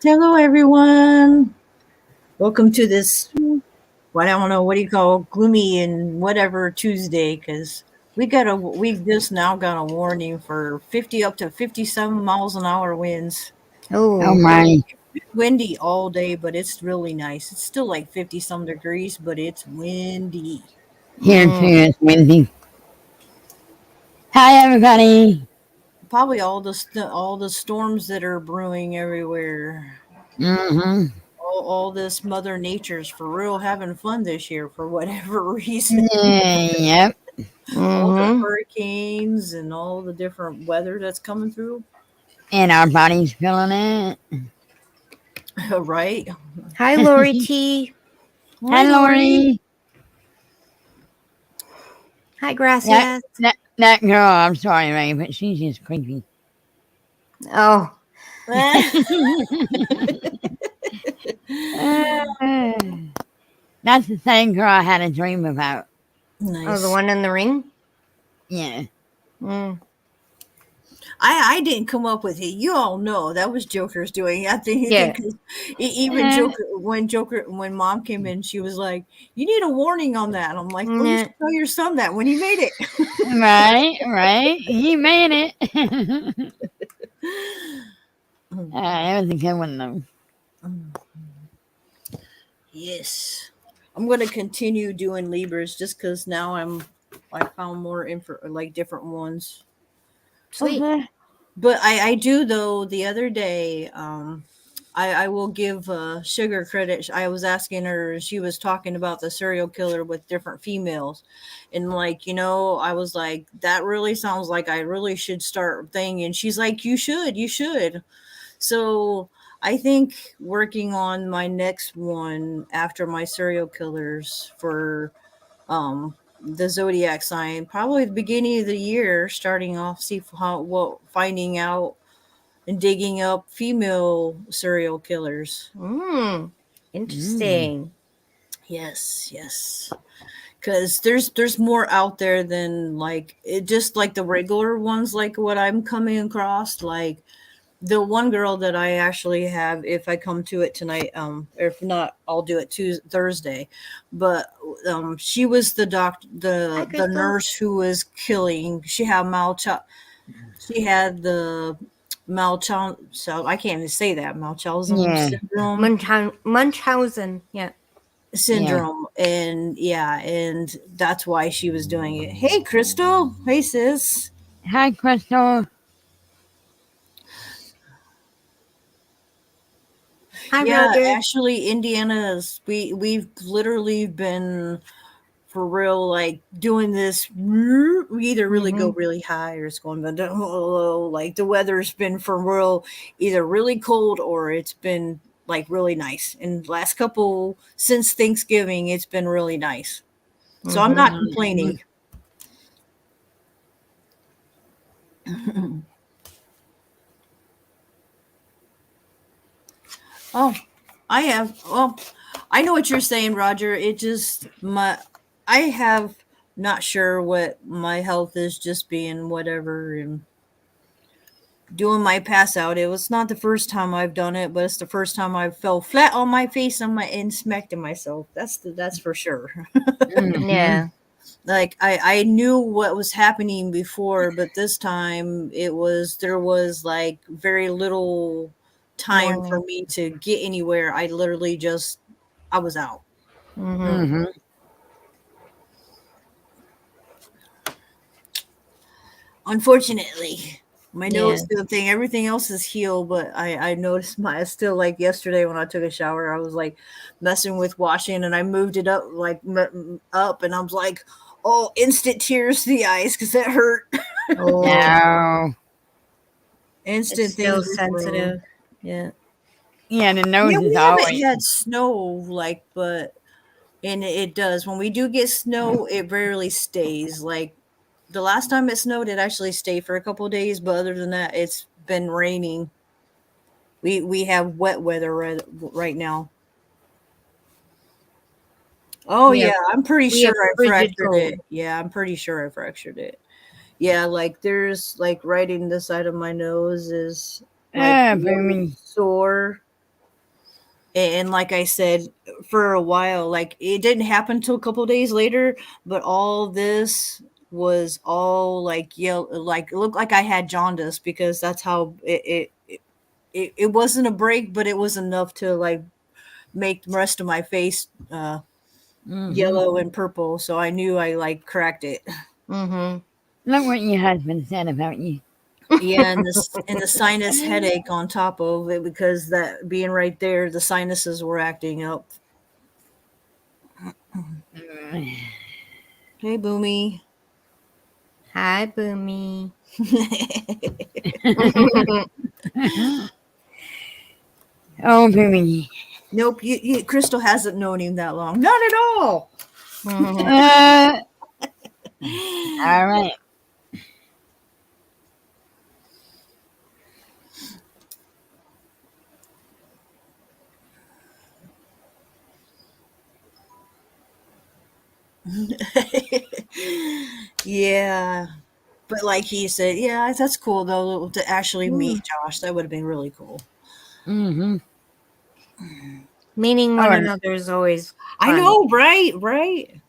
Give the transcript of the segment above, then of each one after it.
Hello, everyone. Welcome to this. What I don't know. What do you call gloomy and whatever Tuesday? Because we just now got a warning for 50 up to 57 miles an hour winds. Oh Oh, It's my. windy all day, but it's really nice. It's still like 50 some degrees, but it's windy. Here too mm, is windy. Hi, everybody. Probably all the storms that are brewing everywhere. Mm-hmm. All this Mother Nature's for real having fun this year for whatever reason. Yeah, yep. All the mm-hmm. hurricanes and all the different weather that's coming through. And our body's feeling it. Right? Hi, Lori T. Hi, Hi, Lori. Lori. Hi, That, Gracias. that girl, I'm sorry, Ray, but she's just creepy. Oh, Uh, that's the same girl I had a dream about. oh, the Nice. one in the ring. Yeah. Mm. I didn't come up with it. You all know that was Joker's doing. I think Yeah. 'cause even Uh, Joker when Mom came in, she was like, "You need a warning on that." And I'm like, "Well, you Yeah. should tell your son that when he made it." right. He made it. It was a good one, though. Yes. I'm gonna continue doing Libras just because now I found more info like different ones. Sweet. Okay. But I do though. The other day, I will give Sugar credit. I was asking her. She was talking about the serial killer with different females, and like I was like, that really sounds like I really should start thing. And she's like, you should. So I think working on my next one after my serial killers for the zodiac sign, probably the beginning of the year, starting off, see how what finding out and digging up female serial killers. Mm. Mm. Interesting. Yes, yes. Because there's more out there than like it, just like the regular ones, like what I'm coming across. Like the one girl that I actually have, if I come to it tonight, if not, I'll do it Tuesday, Thursday. But she was Hi, the Crystal. nurse who was killing. She had the Malchon. So I can't even say that Munchausen Yeah. Munchausen. Yeah. Yeah. syndrome, and yeah, and that's why she was doing it. Hey, Crystal. Hey, sis. Hi, Crystal. Hi, Yeah, Roger. actually, Indiana's we've literally been for real, like doing this. We either really go Mm-hmm. really high or it's going low. Like the weather's been for real, either really cold or it's been like really nice. And last couple since Thanksgiving, it's been really nice. So I'm Mm-hmm. not Mhm. complaining. Oh, I have. Well, I know what you're saying, Roger. It just I have not sure what my health is, just being whatever and doing my pass out. It was not the first time I've done it, but it's the first time I fell flat on my face on my and smacked myself. That's for sure. Mhm. Yeah. Like I knew what was happening before, but this time there was like very little time for Warning. me to get anywhere. I literally just I was out. Mm-hmm. Mhm. Unfortunately, my Yeah. nose still thing. Everything else is healed, but I noticed my still like yesterday when I took a shower, I was like messing with washing, and I moved it up like up, and I was like, oh, instant tears to the eyes because it hurt. Oh, No. it's Instant still things were thrown. sensitive. Yeah. Yeah, the Yeah, nose is we haven't always. had snow like, but and it does when we do get snow, it rarely stays. Like the last time it snowed, it actually stayed for a couple of days, but other than that, it's been raining. We have wet weather right now. Oh We have yeah, I'm pretty we sure have I frigid fractured cold. it. Yeah, I'm pretty sure I fractured it. Yeah, like there's like right in the side of my nose is like a little Boomy. sore. And like I said, for a while, like it didn't happen until a couple days later, but all this was all like yellow, like it looked like I had jaundice because that's how it wasn't a break, but it was enough to like make the rest of my face Mm-hmm. yellow and purple. So I knew I like cracked it. Mm-hmm. Look what your husband said about you. Yeah, and the sinus headache on top of it because that being right there, the sinuses were acting up. Hey, Boomy. Hi, Boomy. Oh, baby. Nope, Crystal hasn't known him that long. Not at all. Uh, all right. Yeah. But like he said, yeah, that's cool though to actually meet Josh. That would have been really cool. Mm-hmm. Meeting I one would, another is always I fun. know, right? Right.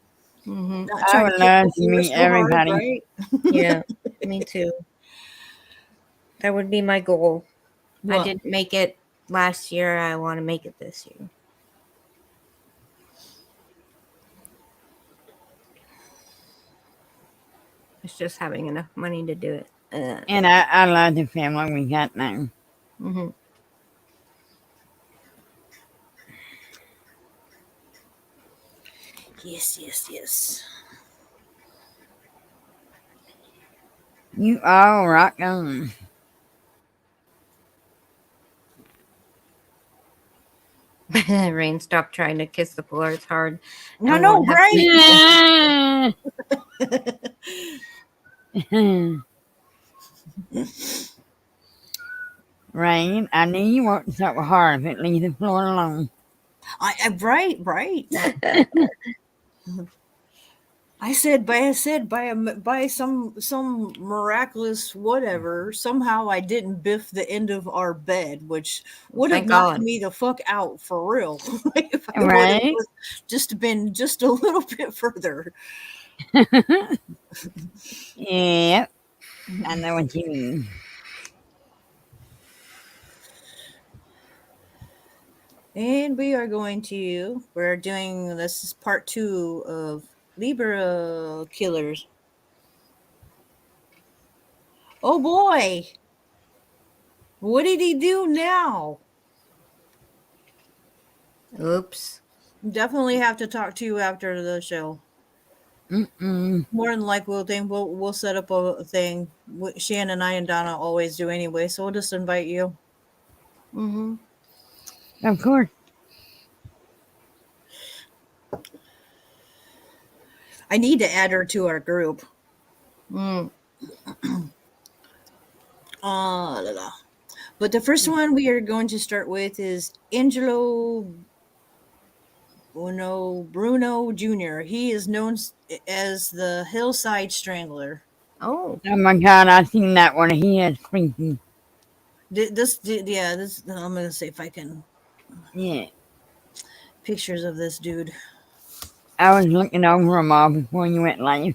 Mm-hmm. Not I trying to would kick love the to horse meet so hard, everybody. right? Yeah, me too. That would be my goal. I What? didn't make it last year. I want to make it this year. It's just having enough money to do it. And I love the family we got now. Mm-hmm. Yes, yes, yes. You all rock on. Rain, stop trying to kiss the floor. It's hard. I And know, won't have right? Rain, I knew you weren't so hard if it leave the floor alone. Right, right. I said by some miraculous whatever somehow I didn't biff the end of our bed, which would have Thank knocked God. me the fuck out for real if I would have Right? just been just a little bit further. Yep, I know what you mean. And we're doing this is part 2 of Libra killers. Oh boy, what did he do now? Oops. Definitely have to talk to you after the show. Mm-mm. More than likely, we'll set up a thing. Shannon, I, and Donna always do anyway, so we'll just invite you. Mm-hmm. Of course. I need to add her to our group. Mm. La, la. But the first one we are going to start with is Angelo Bruno Jr. He is known as the Hillside Strangler. Oh. Oh my god, I seen that one. He is freaky. This. I'm gonna see if I can Yeah. pictures of this dude. I was looking over them all before you went live.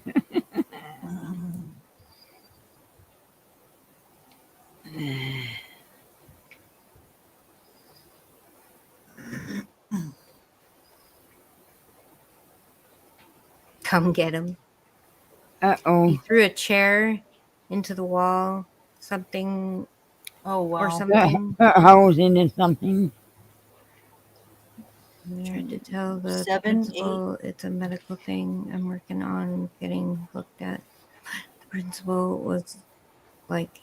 Come get him. He Uh-oh. threw a chair into the wall. Something Oh or wow. something. Put holes into something. Tried to tell the 7, 8. principal it's a medical thing I'm working on getting looked at. The principal was like,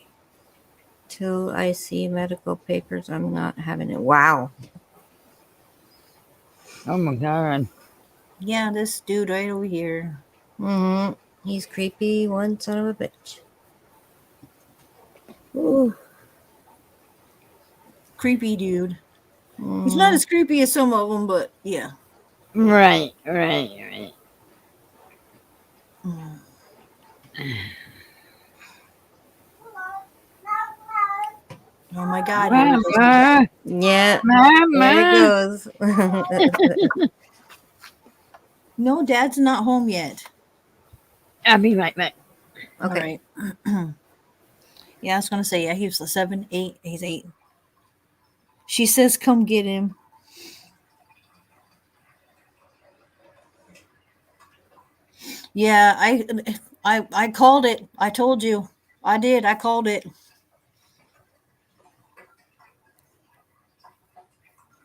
till I see medical papers, I'm not having it. Wow. Oh my god. Yeah, this dude right over here. Mm-hmm. He's creepy, one son of a bitch. Ooh. Creepy dude. Mm-hmm. He's not as creepy as some of them, but yeah. Right. Oh my God, here we go. Mama, Yeah. There it Mama. goes. No, Dad's not home yet. I'll be right back. All Okay. right. Yeah, I was gonna say, yeah, he was 7, 8. He's 8. She says, "Come get him." Yeah, I called it. I told you. I did. I called it.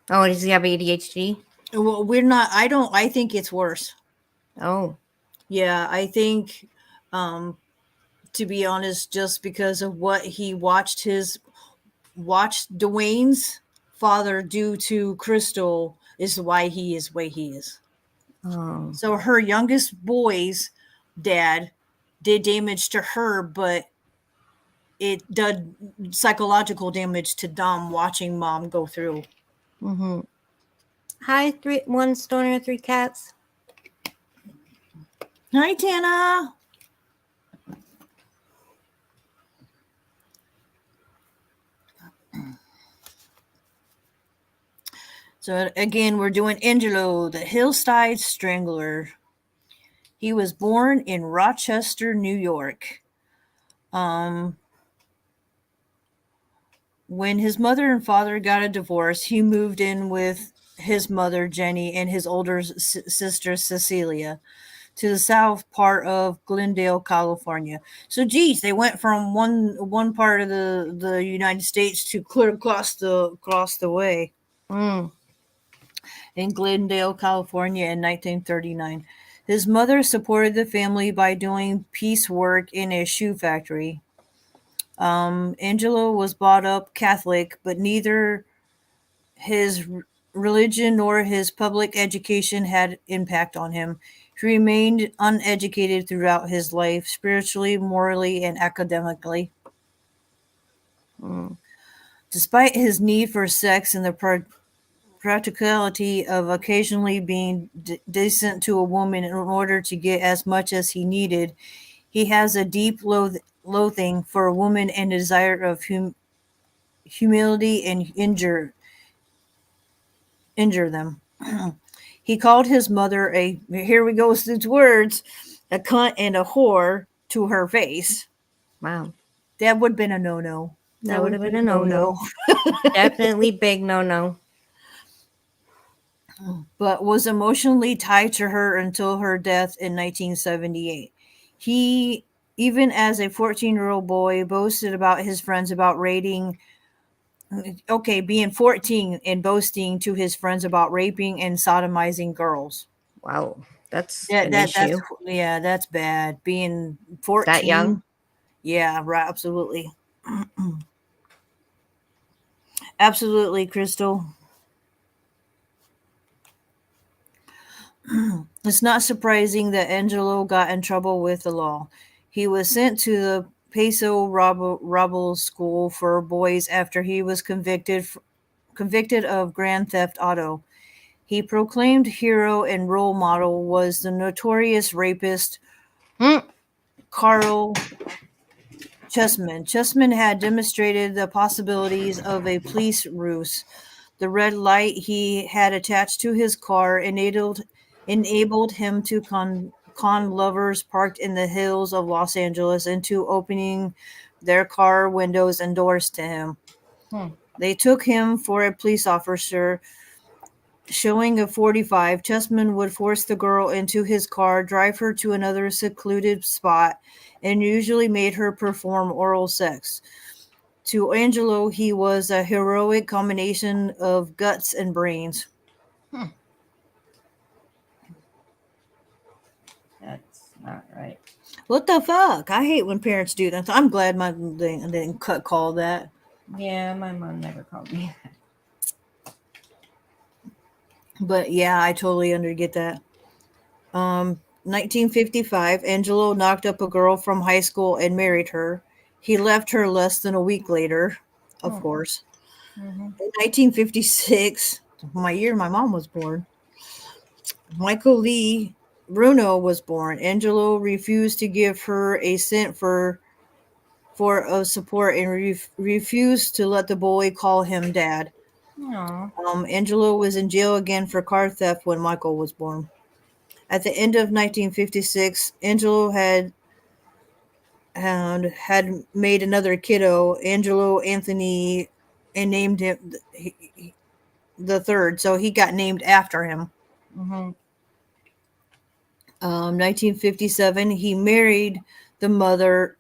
Oh, does he have ADHD? Well, we're not. I don't. I think it's worse. Oh. Yeah, I think, um, to be honest, just because of what he watched Dwayne's father do to Crystal is why he is the way he is. Oh. So her youngest boy's dad did damage to her, but it did psychological damage to Dom watching mom go through. Mm-hmm. Hi, one stoner, 3 cats. Hi, Tana. So again, we're doing Angelo, the Hillside Strangler. He was born in Rochester, New York. When his mother and father got a divorce, he moved in with his mother, Jenny, and his older sister, Cecilia, to the south part of Glendale, California. So, geez, they went from one part of the United States to clear across the way Mm. in Glendale, California in 1939. His mother supported the family by doing piecework in a shoe factory. Angelo was brought up Catholic, but neither his religion nor his public education had impact on him. He remained uneducated throughout his life, spiritually, morally, and academically. Mm. Despite his need for sex and the practicality of occasionally being decent to a woman in order to get as much as he needed, he has a deep loathing for a woman and a desire of humility and injure them. He called his mother a, here we go with these words, a cunt and a whore to her face. Wow. That would have been a no-no. That would have been a no-no. Definitely big no-no. But was emotionally tied to her until her death in 1978. He, even as a 14-year-old boy, boasted about his friends about being 14 and boasting to his friends about raping and sodomizing girls. Wow. That's That an that that's issue. yeah, that's bad. Being That young? 14. Yeah, right, absolutely. Absolutely, Crystal. It's not surprising that Angelo got in trouble with the law. He was sent to the Paso Robles School for Boys after he was convicted of grand theft auto. He proclaimed hero and role model was the notorious rapist Mm. Carl Chessman. Chessman had demonstrated the possibilities of a police ruse. The red light he had attached to his car enabled him to con lovers parked in the hills of Los Angeles into opening their car windows and doors to him. Hmm. They took him for a police officer. Showing a 45, Chessman would force the girl into his car, drive her to another secluded spot, and usually made her perform oral sex. To Angelo, he was a heroic combination of guts and brains. That's not right. What the fuck? I hate when parents do that. I'm glad they didn't call that. Yeah, my mom never called me. But yeah, I totally get that. 1955, Angelo knocked up a girl from high school and married her. He left her less than a week later, of course. Mm-hmm. In 1956, my year my mom was born, Michael Lee Bruno was born. Angelo refused to give her a cent of support and refused to let the boy call him dad. Aw. Angelo was in jail again for car theft when Michael was born. At the end of 1956, Angelo had made another kiddo, Angelo Anthony, and named him the third. So he got named after him. Mm-hmm. 1957, he married the mother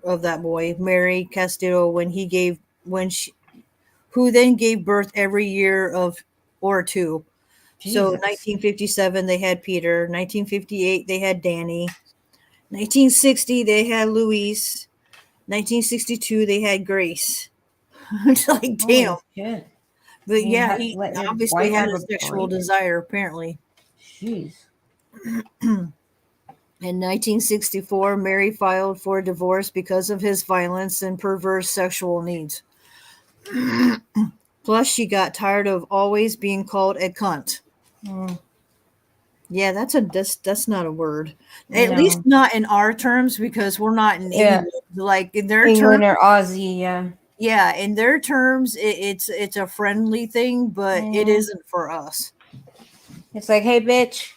of that boy, Mary Castillo, who then gave birth every year of or two. So Jesus. 1957 they had Peter, 1958 they had Danny, 1960 they had Louise, 1962 they had Grace. It's like damn. Holy shit. But You yeah, had he let your obviously wife had have a a sexual boy? desire apparently. Jeez. In 1964, Mary filed for divorce because of his violence and perverse sexual needs. Plus, she got tired of always being called a cunt. Mm, Yeah, that's not a word. At least no. not in our terms because we're not in Yeah. England. Like in their England terms, or Aussie, yeah. yeah, in their terms, it's a friendly thing, but it Mhm. isn't for us. It's like, hey, bitch.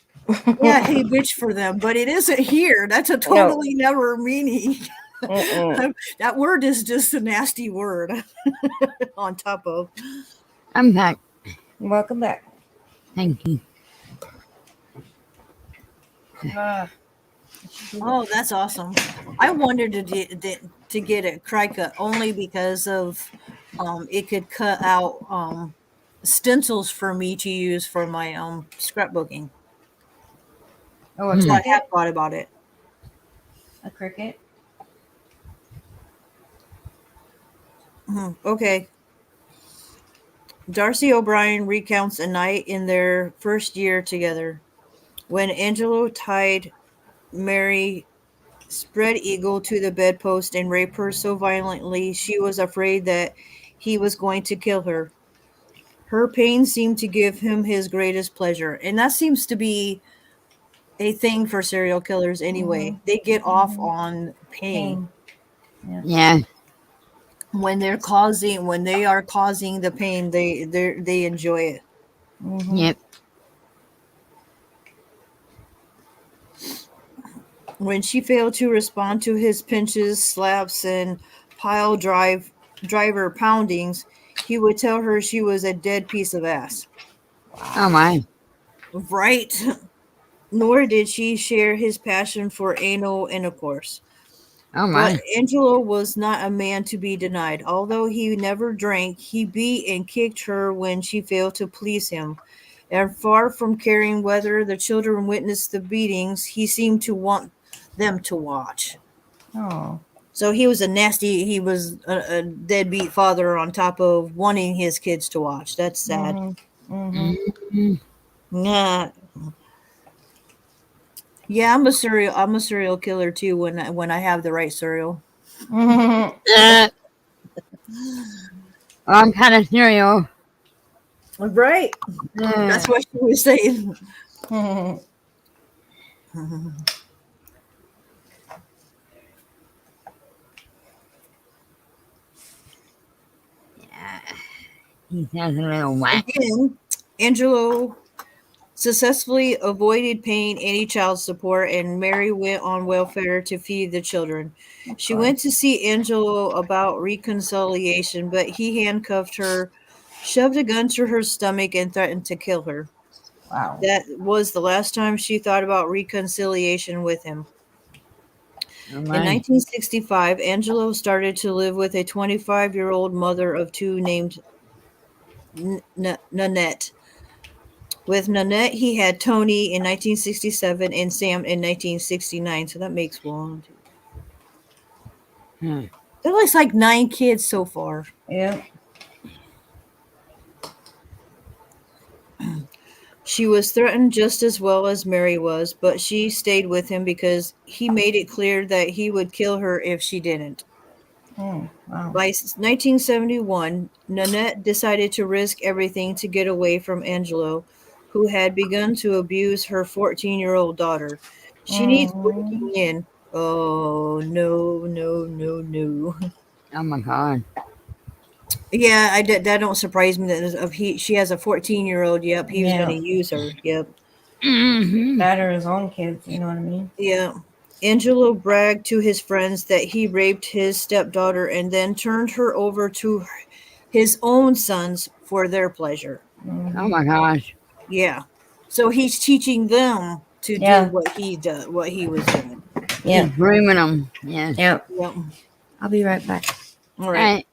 Yeah, hey, bitch for them, but it isn't here. That's a No. totally never meaning. Mm-mm. That word is just a nasty word on top of. I'm back. Welcome back. Thank you. Oh, that's awesome. I wanted to get a cry cut only because of it could cut out stencils for me to use for my scrapbooking. Oh, a So I have cricket? thought about it. A cricket? Okay. Darcy O'Brien recounts a night in their first year together when Angelo tied Mary spread eagle to the bedpost and raped her so violently she was afraid that he was going to kill her. Her pain seemed to give him his greatest pleasure. And that seems to be a thing for serial killers anyway. Mm-hmm. They get off Mm-hmm. on pain. Pain. Yeah. Yeah. When they are causing the pain, they enjoy it. Mm-hmm. Yep. When she failed to respond to his pinches, slaps, and pile driver poundings, he would tell her she was a dead piece of ass. Oh my. Right? Nor did she share his passion for anal intercourse. Oh But my. Angelo was not a man to be denied. Although he never drank, he beat and kicked her when she failed to please him. And far from caring whether the children witnessed the beatings, he seemed to want them to watch. Oh. So he was he was a deadbeat father on top of wanting his kids to watch. That's sad. Mm-hmm. Mm-hmm. Mm-hmm. Nah. Yeah, I'm a serial killer too when I have the right cereal. Mm-hmm. I'm kind of cereal. Right. That's what she was saying. Mm-hmm. He sounds a little whack. Again, Angelo successfully avoided paying any child support, and Mary went on welfare to feed the children. She went to see Angelo about reconciliation, but he handcuffed her, shoved a gun to her stomach, and threatened to kill her. Wow. That was the last time she thought about reconciliation with him. Oh In my. 1965, Angelo started to live with a 25-year-old mother of two named Nanette. With Nanette, he had Tony in 1967 and Sam in 1969. So that makes one, two. Hmm. There looks like 9 kids so far. Yeah. She was threatened just as well as Mary was, but she stayed with him because he made it clear that he would kill her if she didn't. Wow. By 1971, Nanette decided to risk everything to get away from Angelo, who had begun to abuse her 14-year-old daughter. She needs breaking Mm-hmm. in, Oh no, no, no, no. Oh my God. Yeah, I did. That don't surprise me. That she has a 14-year-old. Yep, he was going to Yeah. use her. Yep, Hmm. That or his own kids, you know what I mean? yeah. Angelo bragged to his friends that he raped his stepdaughter and then turned her over to his own sons for their pleasure. Oh Hmm. my gosh. Yeah, so he's teaching them to do Yeah. what he does, what he was doing. Yeah. He's grooming them. Yes. Yeah. Yep. I'll be right back. All right.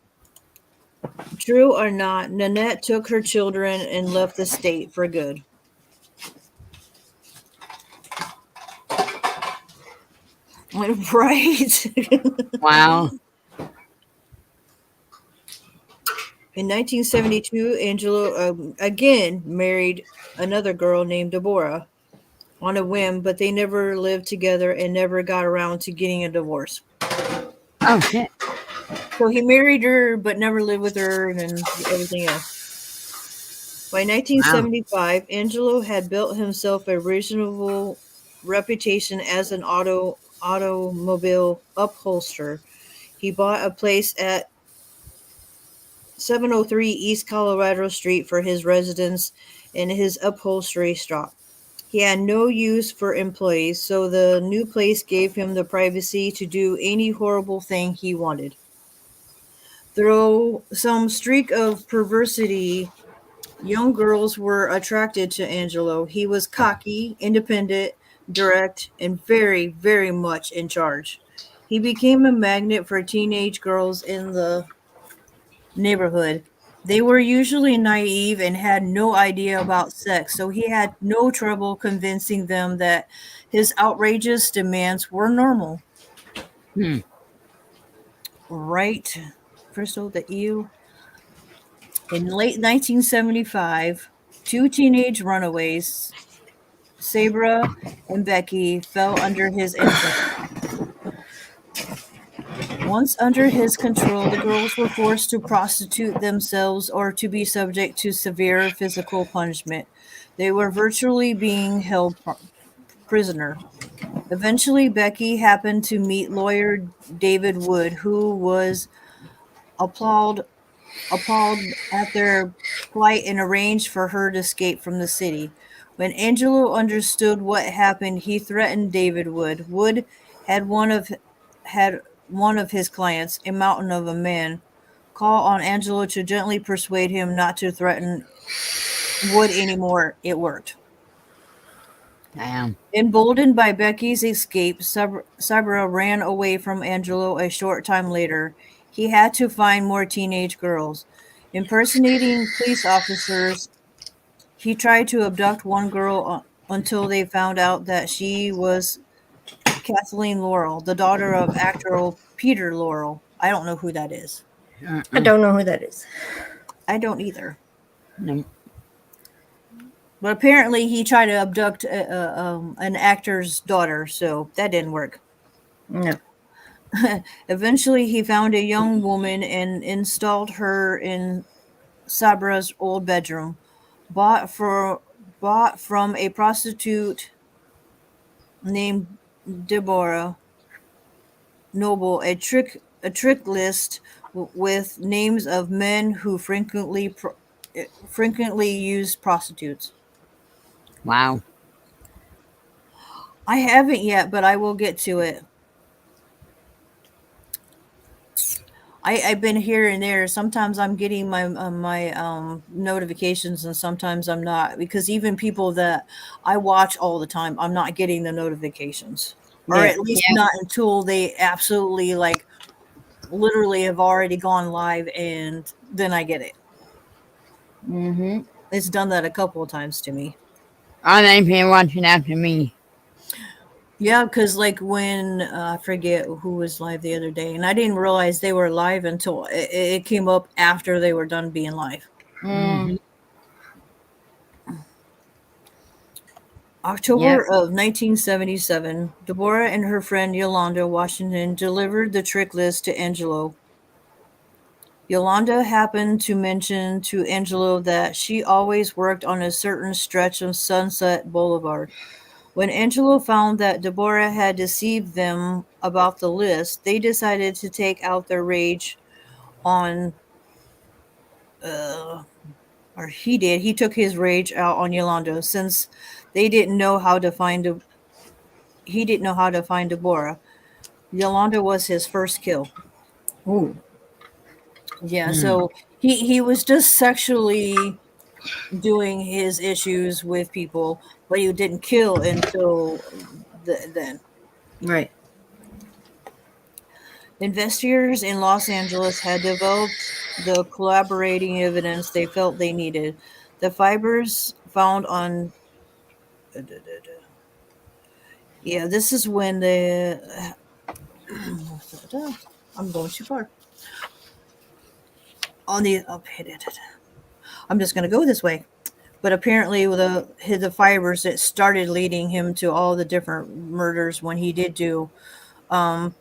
Right. True or not, Nanette took her children and left the state for good. Right. Wow. In 1972, Angelo again married another girl named Deborah on a whim, but they never lived together and never got around to getting a divorce. Oh shit. So he married her, but never lived with her and everything else. By Wow. 1975, Angelo had built himself a reasonable reputation as an automobile upholsterer. He bought a place at 703 East Colorado Street for his residence and his upholstery shop. He had no use for employees, so the new place gave him the privacy to do any horrible thing he wanted. Through some streak of perversity, young girls were attracted to Angelo. He was cocky, independent, direct, and very, very much in charge. He became a magnet for teenage girls in the neighborhood. They were usually naive and had no idea about sex, so he had no trouble convincing them that his outrageous demands were normal. Hmm. Right, Crystal, the EU? In late 1975, two teenage runaways, Sabra and Becky, fell under his influence. Once under his control, the girls were forced to prostitute themselves or to be subject to severe physical punishment. They were virtually being held prisoner. Eventually, Becky happened to meet lawyer David Wood, who was appalled appalled at their plight and arranged for her to escape from the city. When Angelo understood what happened, he threatened David Wood. Wood had one of his clients, a mountain of a man, call on Angelo to gently persuade him not to threaten Wood anymore. It worked. Damn. Emboldened by Becky's escape, Sabra ran away from Angelo a short time later. He had to find more teenage girls. Impersonating police officers, he tried to abduct one girl until they found out that she was Kathleen Laurel, the daughter of actor Peter Laurel. I don't know who that is. I don't know who that is. I don't either. No. But apparently, he tried to abduct an actor's daughter, so that didn't work. No. Eventually, he found a young woman and installed her in Sabra's old bedroom, bought for bought from a prostitute named Deborah Noble, a trick list with names of men who frequently used prostitutes. Wow. I haven't yet, but I will get to it. I've been here and there. Sometimes I'm getting my notifications, and sometimes I'm not. Because even people that I watch all the time, I'm not getting the notifications, or Yeah. at least Yeah. not until they absolutely like literally have already gone live, and then I get it. Mm-hmm. It's done that a couple of times to me. Are they been watching after me? Yeah, because like when I forget who was live the other day, and I didn't realize they were live until it came up after they were done being live. Mm. Hmm. Yep. October of 1977, Deborah and her friend Yolanda Washington delivered the trick list to Angelo. Yolanda happened to mention to Angelo that she always worked on a certain stretch of Sunset Boulevard. When Angelo found that Deborah had deceived them about the list, they decided to take out their rage on, uh, or he did. He took his rage out on Yolanda since they didn't know how to find. He didn't know how to find Deborah. Yolanda was his first kill. Oh. Yeah, so he was just sexually doing his issues with people, but he didn't kill until then. Right. Investigators in Los Angeles had developed the collaborating evidence they felt they needed. The fibers found on. Yeah, this is when the. I'm going too far. On the. Oh, I'm just going to go this way. But apparently, with the fibers, it started leading him to all the different murders when he did do. Um,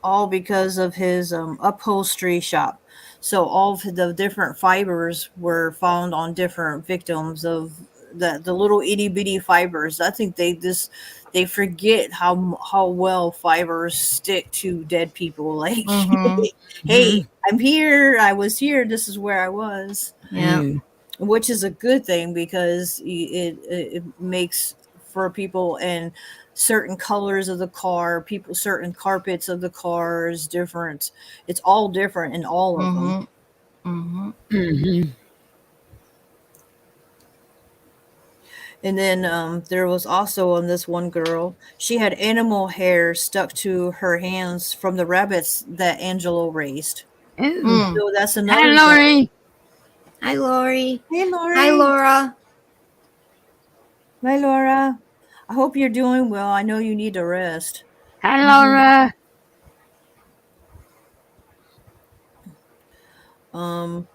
all because of his upholstery shop. So all of the different fibers were found on different victims of the little itty bitty fibers. I think they forget how well fibers stick to dead people. Like, Mm-hmm. hey, I'm here. I was here. This is where I was. Yeah. Which is a good thing because it makes for people and certain colors of the car, people certain carpets of the cars different. It's all different in all of them. Mm-hmm. Mm-hmm. Mm-hmm. And then there was also on this one girl, she had animal hair stuck to her hands from the rabbits that Angelo raised. Ooh. So that's Hi, another thing. Lori. Hi, Lori. Hey, Lori. Hi, Laura. Hi, Laura. I hope you're doing well. I know you need to rest. Hi, Laura. Um,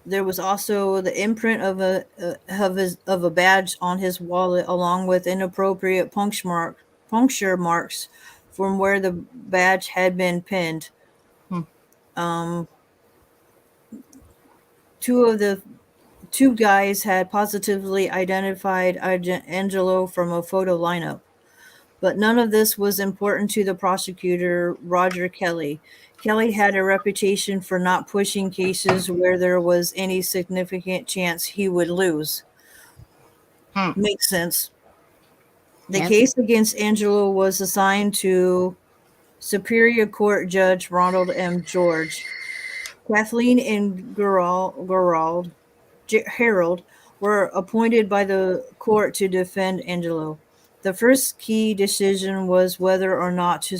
There was also the imprint of a badge on his wallet, along with inappropriate puncture marks from where the badge had been pinned. Hmm. Um, two guys had positively identified Angelo from a photo lineup. But none of this was important to the prosecutor, Roger Kelly. Kelly had a reputation for not pushing cases where there was any significant chance he would lose. Makes sense. The Yep. case against Angelo was assigned to Superior Court Judge Ronald M. George. Kathleen and Harold were appointed by the court to defend Angelo. The first key decision was whether or not to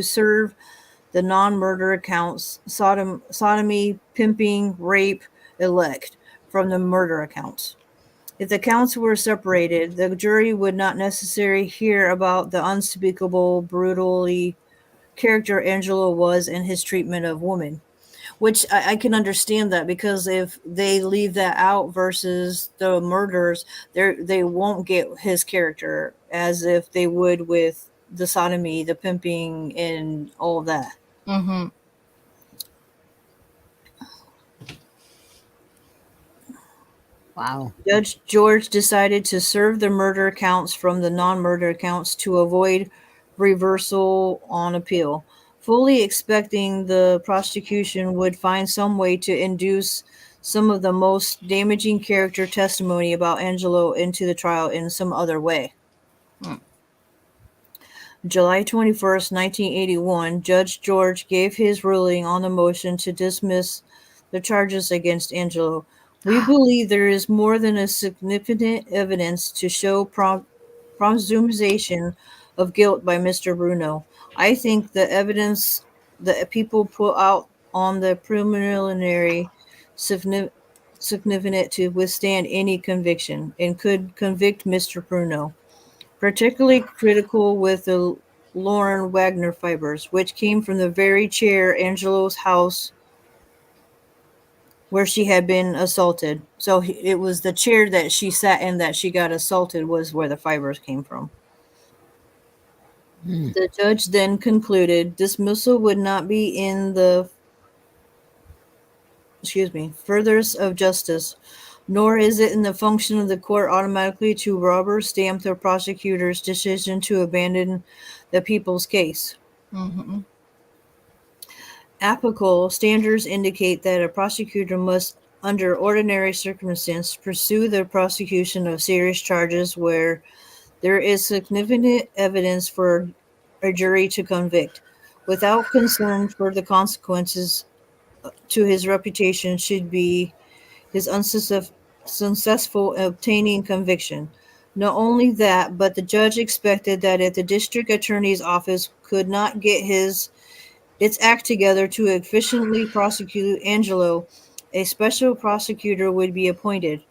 serve the non-murder counts sodomy, pimping, rape, elect from the murder accounts. If the counts were separated, the jury would not necessarily hear about the unspeakable, brutally character Angelo was in his treatment of women. Which I can understand that because if they leave that out versus the murders, they won't get his character as if they would with the sodomy, the pimping, and all of that. Mm-hmm. Wow. Judge George decided to serve the murder counts from the non-murder counts to avoid reversal on appeal, fully expecting the prosecution would find some way to induce some of the most damaging character testimony about Angelo into the trial in some other way. July 21st, 1981, Judge George gave his ruling on the motion to dismiss the charges against Angelo. We believe there is more than a significant evidence to show presumption of guilt by Mr. Bruno. I think the evidence that people put out on the preliminary significant to withstand any conviction and could convict Mr. Bruno. Particularly critical with the Lauren Wagner fibers, which came from the very chair Angelo's house where she had been assaulted. So it was the chair that she sat in that she got assaulted was where the fibers came from. The judge then concluded dismissal would not be in the furthest of justice. Nor is it in the function of the court automatically to rubber stamp the prosecutor's decision to abandon the people's case. Mm-hmm. Applicable standards indicate that a prosecutor must, under ordinary circumstances, pursue the prosecution of serious charges where there is significant evidence for a jury to convict, without concern for the consequences to his reputation should be his unsuccessful obtaining conviction. Not only that, but the judge expected that if the district attorney's office could not get its act together to efficiently prosecute Angelo, a special prosecutor would be appointed.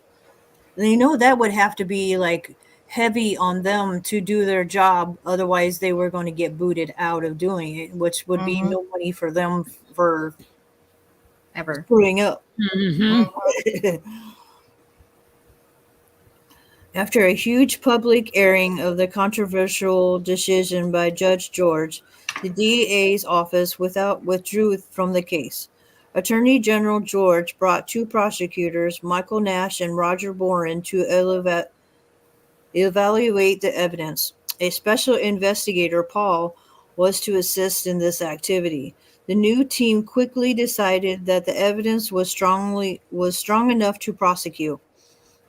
And that would have to be like heavy on them to do their job, otherwise they were going to get booted out of doing it, which would be Mm-hmm. no money for them for Ever. screwing up. Mm-hmm. After a huge public airing of the controversial decision by Judge George, the DA's office withdrew from the case. Attorney General George brought two prosecutors, Michael Nash and Roger Boren, to evaluate the evidence. A special investigator, Paul, was to assist in this activity. The new team quickly decided that the evidence was strong enough to prosecute.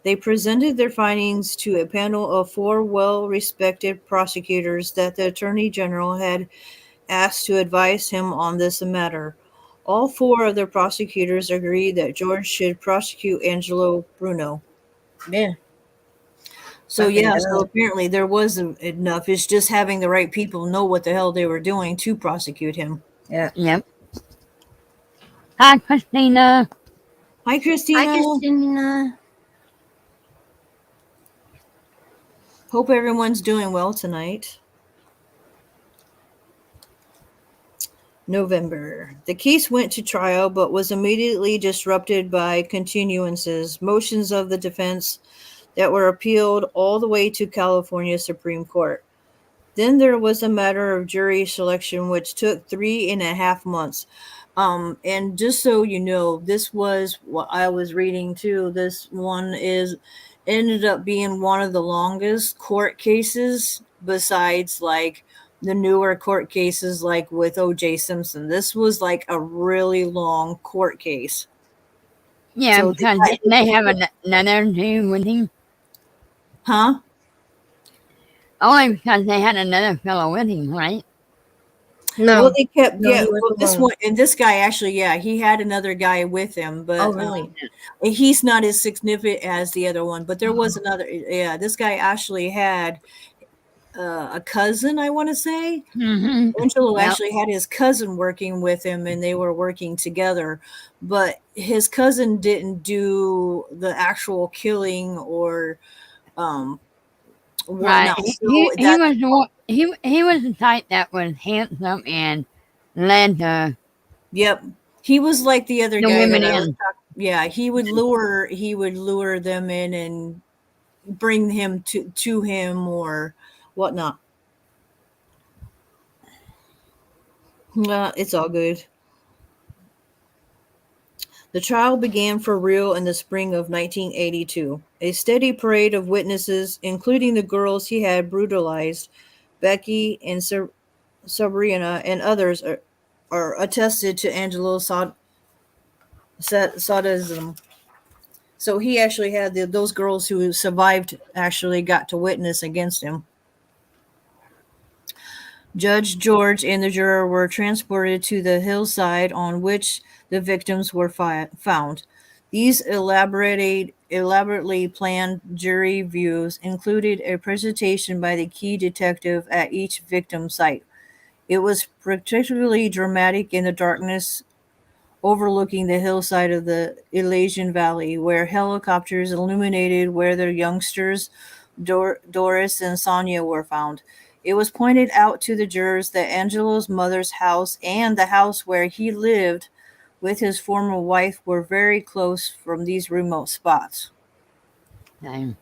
They presented their findings to a panel of four well-respected prosecutors that the Attorney General had asked to advise him on this matter. All four of the prosecutors agreed that George should prosecute Angelo Bruno. Yeah. So Fucking yeah, so duh. apparently there was enough. It's just having the right people know what the hell they were doing to prosecute him. Yeah. Yep. Hi, Christina. Hi, Hi, Christina. Christina. Hope everyone's doing well tonight. November. The case went to trial but was immediately disrupted by continuances, motions of the defense that were appealed all the way to California Supreme Court. Then there was a matter of jury selection, which took 3.5 months. And just so you know, this was what I was reading too. This one ended up being one of the longest court cases besides like the newer court cases like with O.J. Simpson. This was like a really long court case. Yeah, So because they have another two with him. huh? Only because they had another fellow with him, right? No. Well, they kept No, he was this alone. one and this guy actually, he had another guy with him, but Oh, really? he's not as significant as the other one. But there was another. Yeah, this guy actually had a cousin, I want to say. Mm-hmm. Angelo Yep. actually had his cousin working with him, and they were working together. But his cousin didn't do the actual killing or Right. whatnot. He, So he that was he was the type that was handsome and led Yep. He was like the other the guy women that I was in. talking. Yeah, he would lure them in and bring him to him or whatnot. It's all good. The trial began for real in the spring of 1982. A steady parade of witnesses, including the girls he had brutalized, Becky and Sabrina, and others, are attested to Angelo's sadism. So he actually had those girls who survived actually got to witness against him. Judge George and the juror were transported to the hillside on which the victims were found. These elaborately planned jury views included a presentation by the key detective at each victim site. It was particularly dramatic in the darkness overlooking the hillside of the Elysian Valley, where helicopters illuminated where the youngsters Doris and Sonia were found. It was pointed out to the jurors that Angelo's mother's house and the house where he lived with his former wife were very close from these remote spots. Time.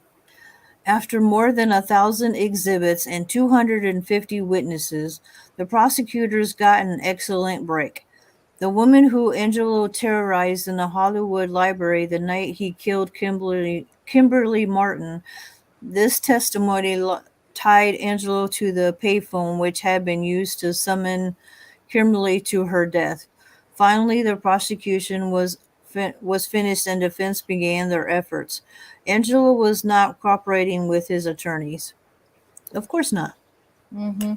After more than 1,000 exhibits and 250 witnesses, the prosecutors got an excellent break. The woman who Angelo terrorized in the Hollywood library the night he killed Kimberly Martin. This testimony tied Angelo to the payphone which had been used to summon Kimberly to her death. Finally, the prosecution was finished and defense began their efforts. Angelo was not cooperating with his attorneys. Of course not. Mm-hmm.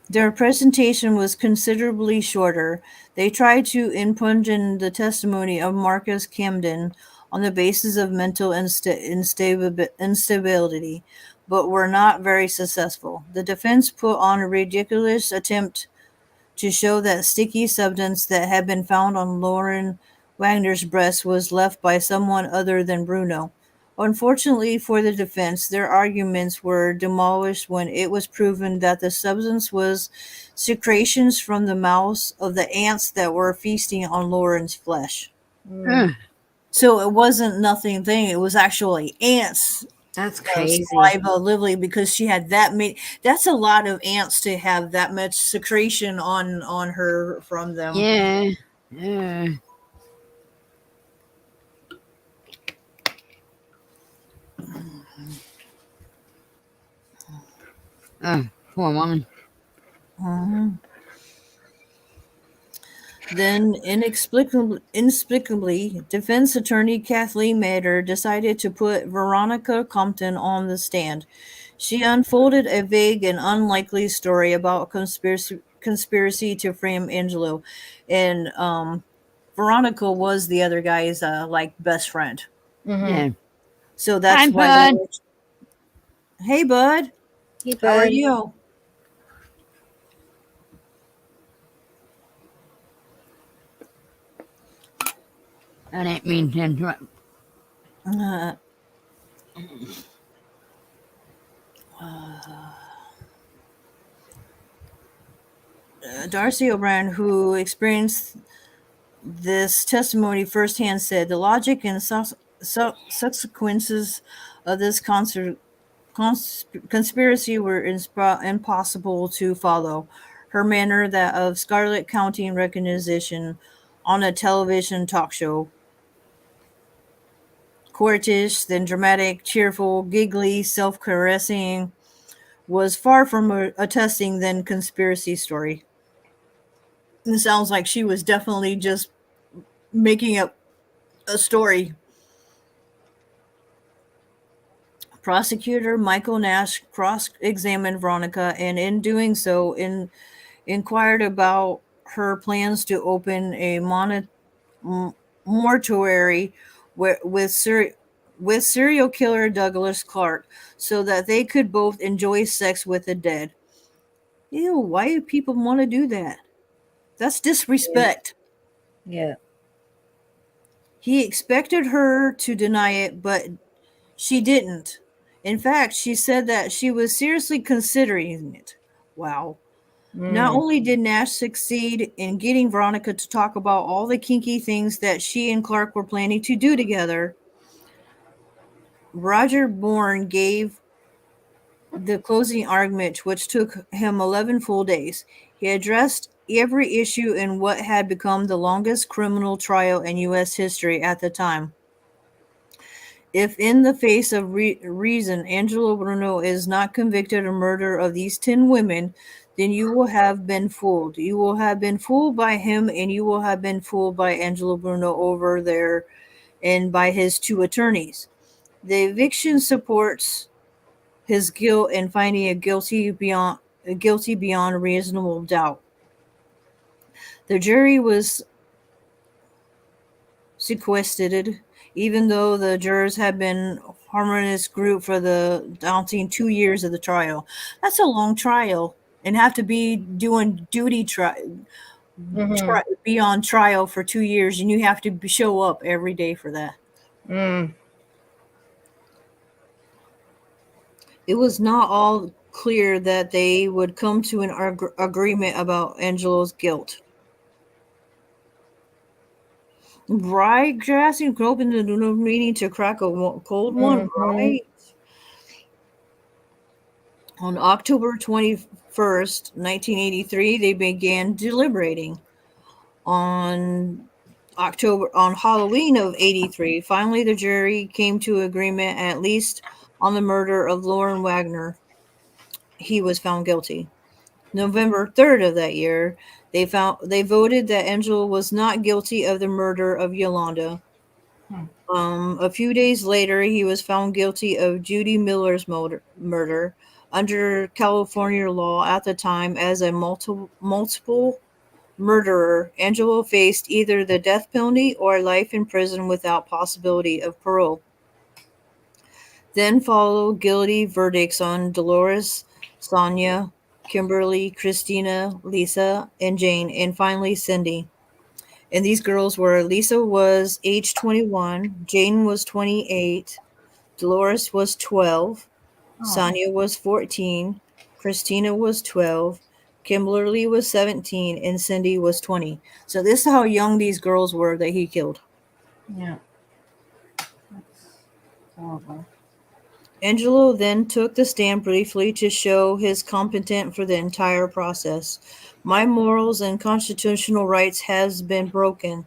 Their presentation was considerably shorter. They tried to impugn the testimony of Marcus Camden on the basis of mental instability, but were not very successful. The defense put on a ridiculous attempt to show that sticky substance that had been found on Lauren Wagner's breast was left by someone other than Bruno. Unfortunately for the defense, their arguments were demolished when it was proven that the substance was secretions from the mouths of the ants that were feasting on Lauren's flesh. Ugh. So it wasn't nothing thing, it was actually ants That's crazy. saliva literally because she had that many. That's a lot of ants to have that much secretion on her from them. Yeah. Yeah. Poor woman. Mhm. Then, inexplicably, defense attorney Kathleen Mader decided to put Veronica Compton on the stand. She unfolded a vague and unlikely story about conspiracy to frame Angelo, and Veronica was the other guy's like best friend. Mm-hmm. Yeah. So that's Hi, why. bud. Hey, bud. Hey, How are bud. you? I didn't mean to interrupt. Uh, Darcy O'Brien, who experienced this testimony firsthand, said the logic and subsequences of this conspiracy were impossible to follow. Her manner, that of Scarlet County recognition on a television talk show, courtish, then dramatic, cheerful, giggly, self-caressing, was far from a testing than conspiracy story. It sounds like she was definitely just making up a story. Prosecutor Michael Nash cross-examined Veronica, and in doing so, inquired about her plans to open a mortuary with serial killer Douglas Clark, so that they could both enjoy sex with the dead. Ew! Why do people want to do that? That's disrespect. Yeah. He expected her to deny it, but she didn't. In fact, she said that she was seriously considering it. Wow. Not only did Nash succeed in getting Veronica to talk about all the kinky things that she and Clark were planning to do together, Roger Bourne gave the closing argument, which took him 11 full days. He addressed every issue in what had become the longest criminal trial in U.S. history at the time. If in the face of reason Angelo Bruno is not convicted of murder of these 10 women, then you will have been fooled. You will have been fooled by him, and you will have been fooled by Angelo Bruno over there and by his two attorneys. The eviction supports his guilt and finding a guilty beyond reasonable doubt. The jury was sequestered, even though the jurors had been harmonious group for the daunting 2 years of the trial. That's a long trial, and have to be doing duty be on trial for 2 years, and you have to show up every day for that. It was not all clear that they would come to an agreement about Angelo's guilt. Right, Jurassic opened the meeting to crack a cold one, right? On October 21st, 1st, 1983, they began deliberating. On Halloween of 83, finally the jury came to agreement at least on the murder of Lauren Wagner. He was found guilty. November 3rd of that year, they voted that Angela was not guilty of the murder of Yolanda. A few days later, he was found guilty of Judy Miller's murder. Under California law at the time, as a multiple murderer, Angelo faced either the death penalty or life in prison without possibility of parole. Then followed guilty verdicts on Dolores, Sonia, Kimberly, Christina, Lisa, and Jane, and finally Cindy. And these girls were Lisa was age 21, Jane was 28, Dolores was 12, Sonia was 14, Christina was 12, Kimberly was 17, and Cindy was 20. So this is how young these girls were that he killed. Yeah. That's horrible. Angelo then took the stand briefly to show his competent for the entire process. My morals and constitutional rights has been broken.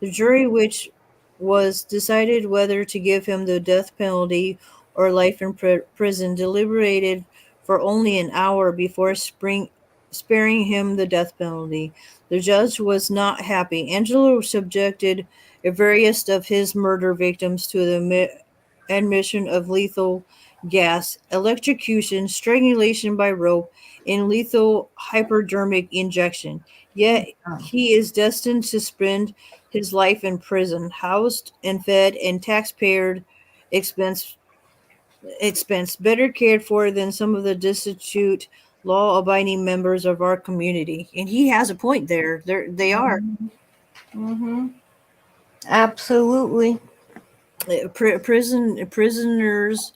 The jury, which was decided whether to give him the death penalty or life in prison, deliberated for only an hour before sparing him the death penalty. The judge was not happy. Angelo subjected various of his murder victims to the admission of lethal gas, electrocution, strangulation by rope, and lethal hypodermic injection. Yet he is destined to spend his life in prison, housed and fed and taxpayer expense better cared for than some of the destitute law-abiding members of our community. And he has a point there. They are. Mm-hmm. Absolutely. Prisoners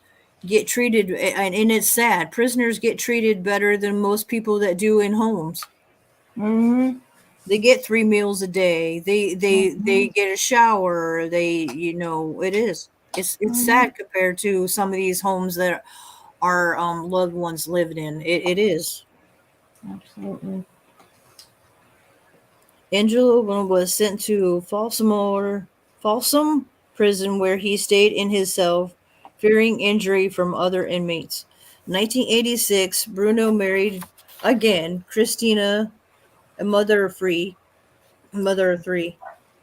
get treated, and it's sad. Prisoners get treated better than most people that do in homes. Mm-hmm. They get 3 meals a day. They get a shower. It's sad compared to some of these homes that our loved ones lived in. It is. Absolutely. Angelo was sent to Folsom prison, where he stayed in his cell, fearing injury from other inmates. 1986, Bruno married again Christina, a mother of three. What the I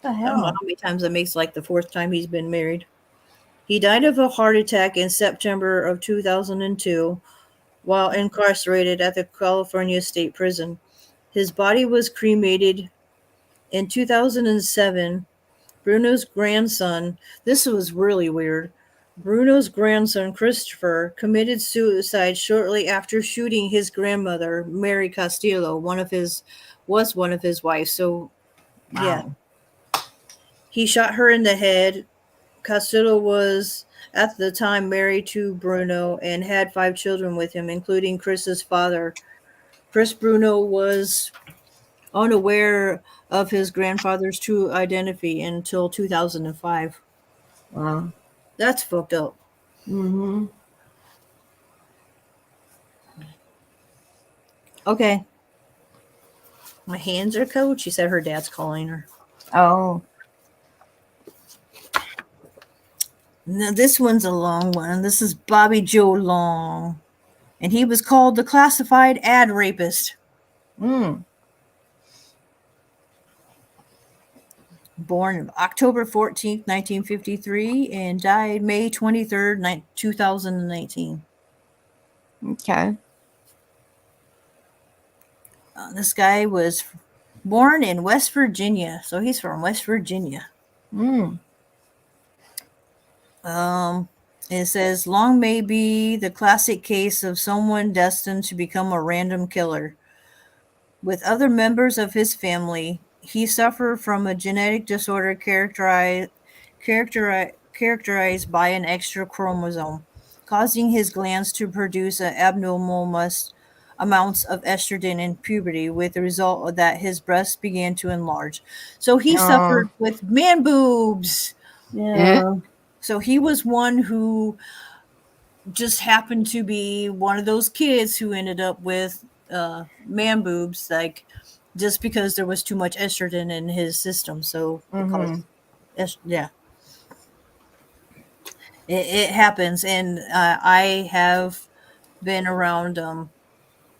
don't know hell? how many times that makes, like the 4th time he's been married. He died of a heart attack in September of 2002 while incarcerated at the California State Prison. His body was cremated in 2007. Bruno's grandson, this was really weird. Bruno's grandson, Christopher, committed suicide shortly after shooting his grandmother, Mary Castillo, one of his wives. So, yeah. Wow. He shot her in the head. Castillo was at the time married to Bruno and had 5 children with him, including Chris's father. Chris Bruno was unaware of his grandfather's true identity until 2005. Wow. That's fucked up. Mm-hmm. Okay. My hands are cold. She said her dad's calling her. Oh. Now, this one's a long one. This is Bobby Joe Long. And he was called the classified ad rapist. Born October 14th, 1953, and died May 23rd, 2019. Okay. This guy was born in West Virginia, so he's from West Virginia. It says, Long may be the classic case of someone destined to become a random killer. With other members of his family, he suffered from a genetic disorder characterized by an extra chromosome, causing his glands to produce an abnormal amounts of estrogen in puberty, with the result that his breasts began to enlarge. So he suffered with man boobs. Yeah. So he was one who just happened to be one of those kids who ended up with man boobs, like just because there was too much estrogen in his system, so it Mm-hmm. caused, yeah, it happens, and I have been around.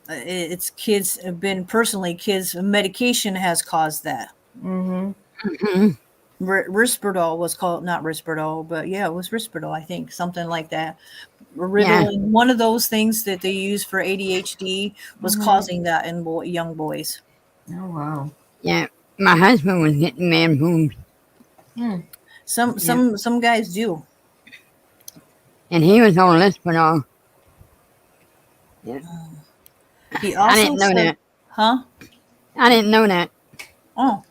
It's kids have been personally kids. Medication has caused that. Mm-hmm. Mhm. Risperdal was called, not Risperdal, but yeah, it was Risperdal, I think, something like that. Yeah, Ritalin, one of those things that they use for ADHD, was Mm-hmm. causing that in young boys. Oh wow. yeah. My husband was getting man boobs, Hmm. yeah, Some guys do. and he was on Lispinol. Yeah, He I also didn't know said, that. huh? I didn't know that. Oh,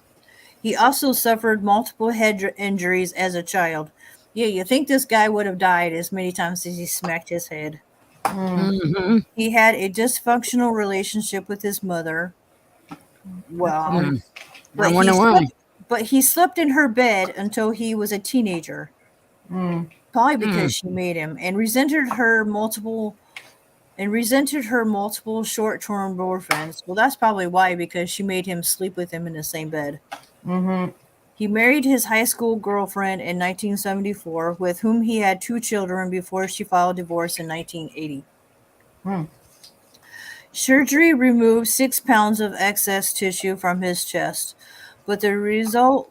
he also suffered multiple head injuries as a child. Yeah, you think this guy would have died as many times as he smacked his head. Hmm. Mm-hmm. He had a dysfunctional relationship with his mother. That's Well, a. Mm. I but he wonder why. slept, but he slept in her bed until he was a teenager, Mm. probably Mm. because she made him, and resented her multiple short-term boyfriends. Well, that's probably why, because she made him sleep with him in the same bed. Mm-hmm. He married his high school girlfriend in 1974, with whom he had 2 children before she filed divorce in 1980. Hmm. Surgery removed 6 pounds of excess tissue from his chest, but the result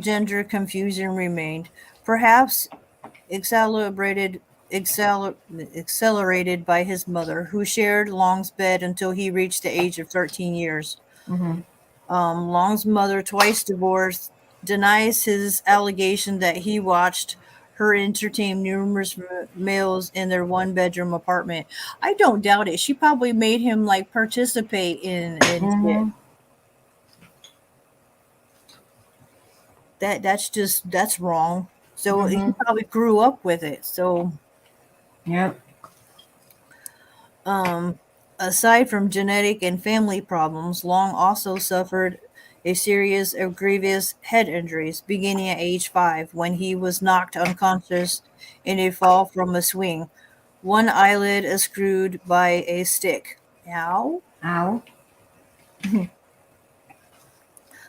gender confusion remained, perhaps accelerated accelerated by his mother, who shared Long's bed until he reached the age of 13 years. Mm-hmm. Long's mother, twice divorced, denies his allegation that he watched her entertain numerous males in their one-bedroom apartment. I don't doubt it. She probably made him like participate in shit. Mm-hmm. That's wrong. So he Mm-hmm. probably grew up with it. So Yep. Um, aside from genetic and family problems, Long also suffered a series of grievous head injuries beginning at age 5 when he was knocked unconscious in a fall from a swing. One eyelid eschewed by a stick. Ow. Ow.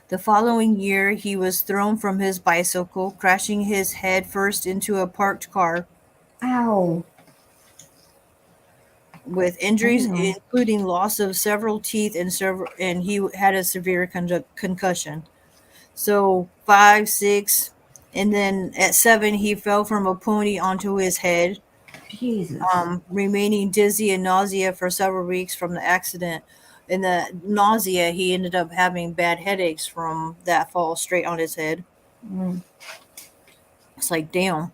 The following year, he was thrown from his bicycle, crashing his head first into a parked car, Ow. with injuries Damn. including loss of several teeth and he had a severe concussion. So 5, 6, and then at 7 he fell from a pony onto his head, Jesus. remaining dizzy and nausea for several weeks from the accident. And the nausea, he ended up having bad headaches from that fall straight on his head. Mm. It's like, damn.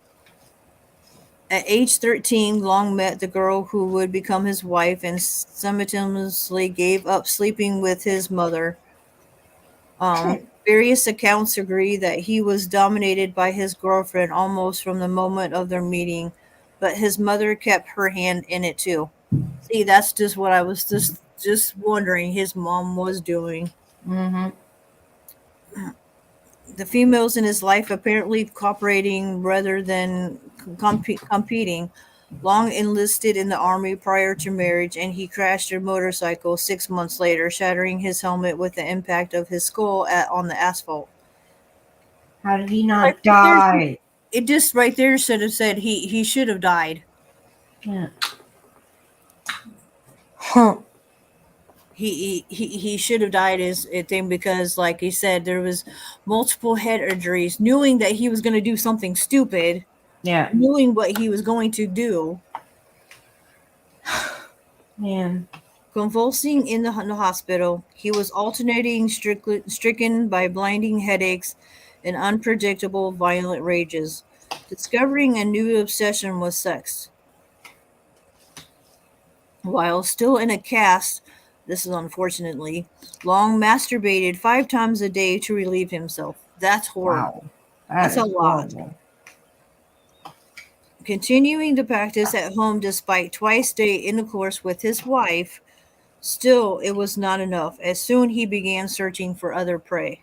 At age 13, Long met the girl who would become his wife and simultaneously gave up sleeping with his mother. Various accounts agree that he was dominated by his girlfriend almost from the moment of their meeting, but his mother kept her hand in it too. See, that's just what I was just wondering his mom was doing. Mm-hmm. The females in his life apparently cooperating rather than competing. Long enlisted in the army prior to marriage, and he crashed a motorcycle 6 months later, shattering his helmet with the impact of his skull on the asphalt. How did he Right not there, die? it just right there should have said he should have died. Yeah. Huh. He should have died is a thing, because like he said, there was multiple head injuries, knowing that he was going to do something stupid, Yeah. knowing what he was going to do. Man. Convulsing in the hospital, he was alternating stricken by blinding headaches and unpredictable violent rages, discovering a new obsession with sex. While still in a cast, this is unfortunately, Long masturbated 5 times a day to relieve himself. That's horrible. Wow. That That's a is lot. horrible. Continuing the practice at home despite twice-day intercourse with his wife, still it was not enough, as soon he began searching for other prey.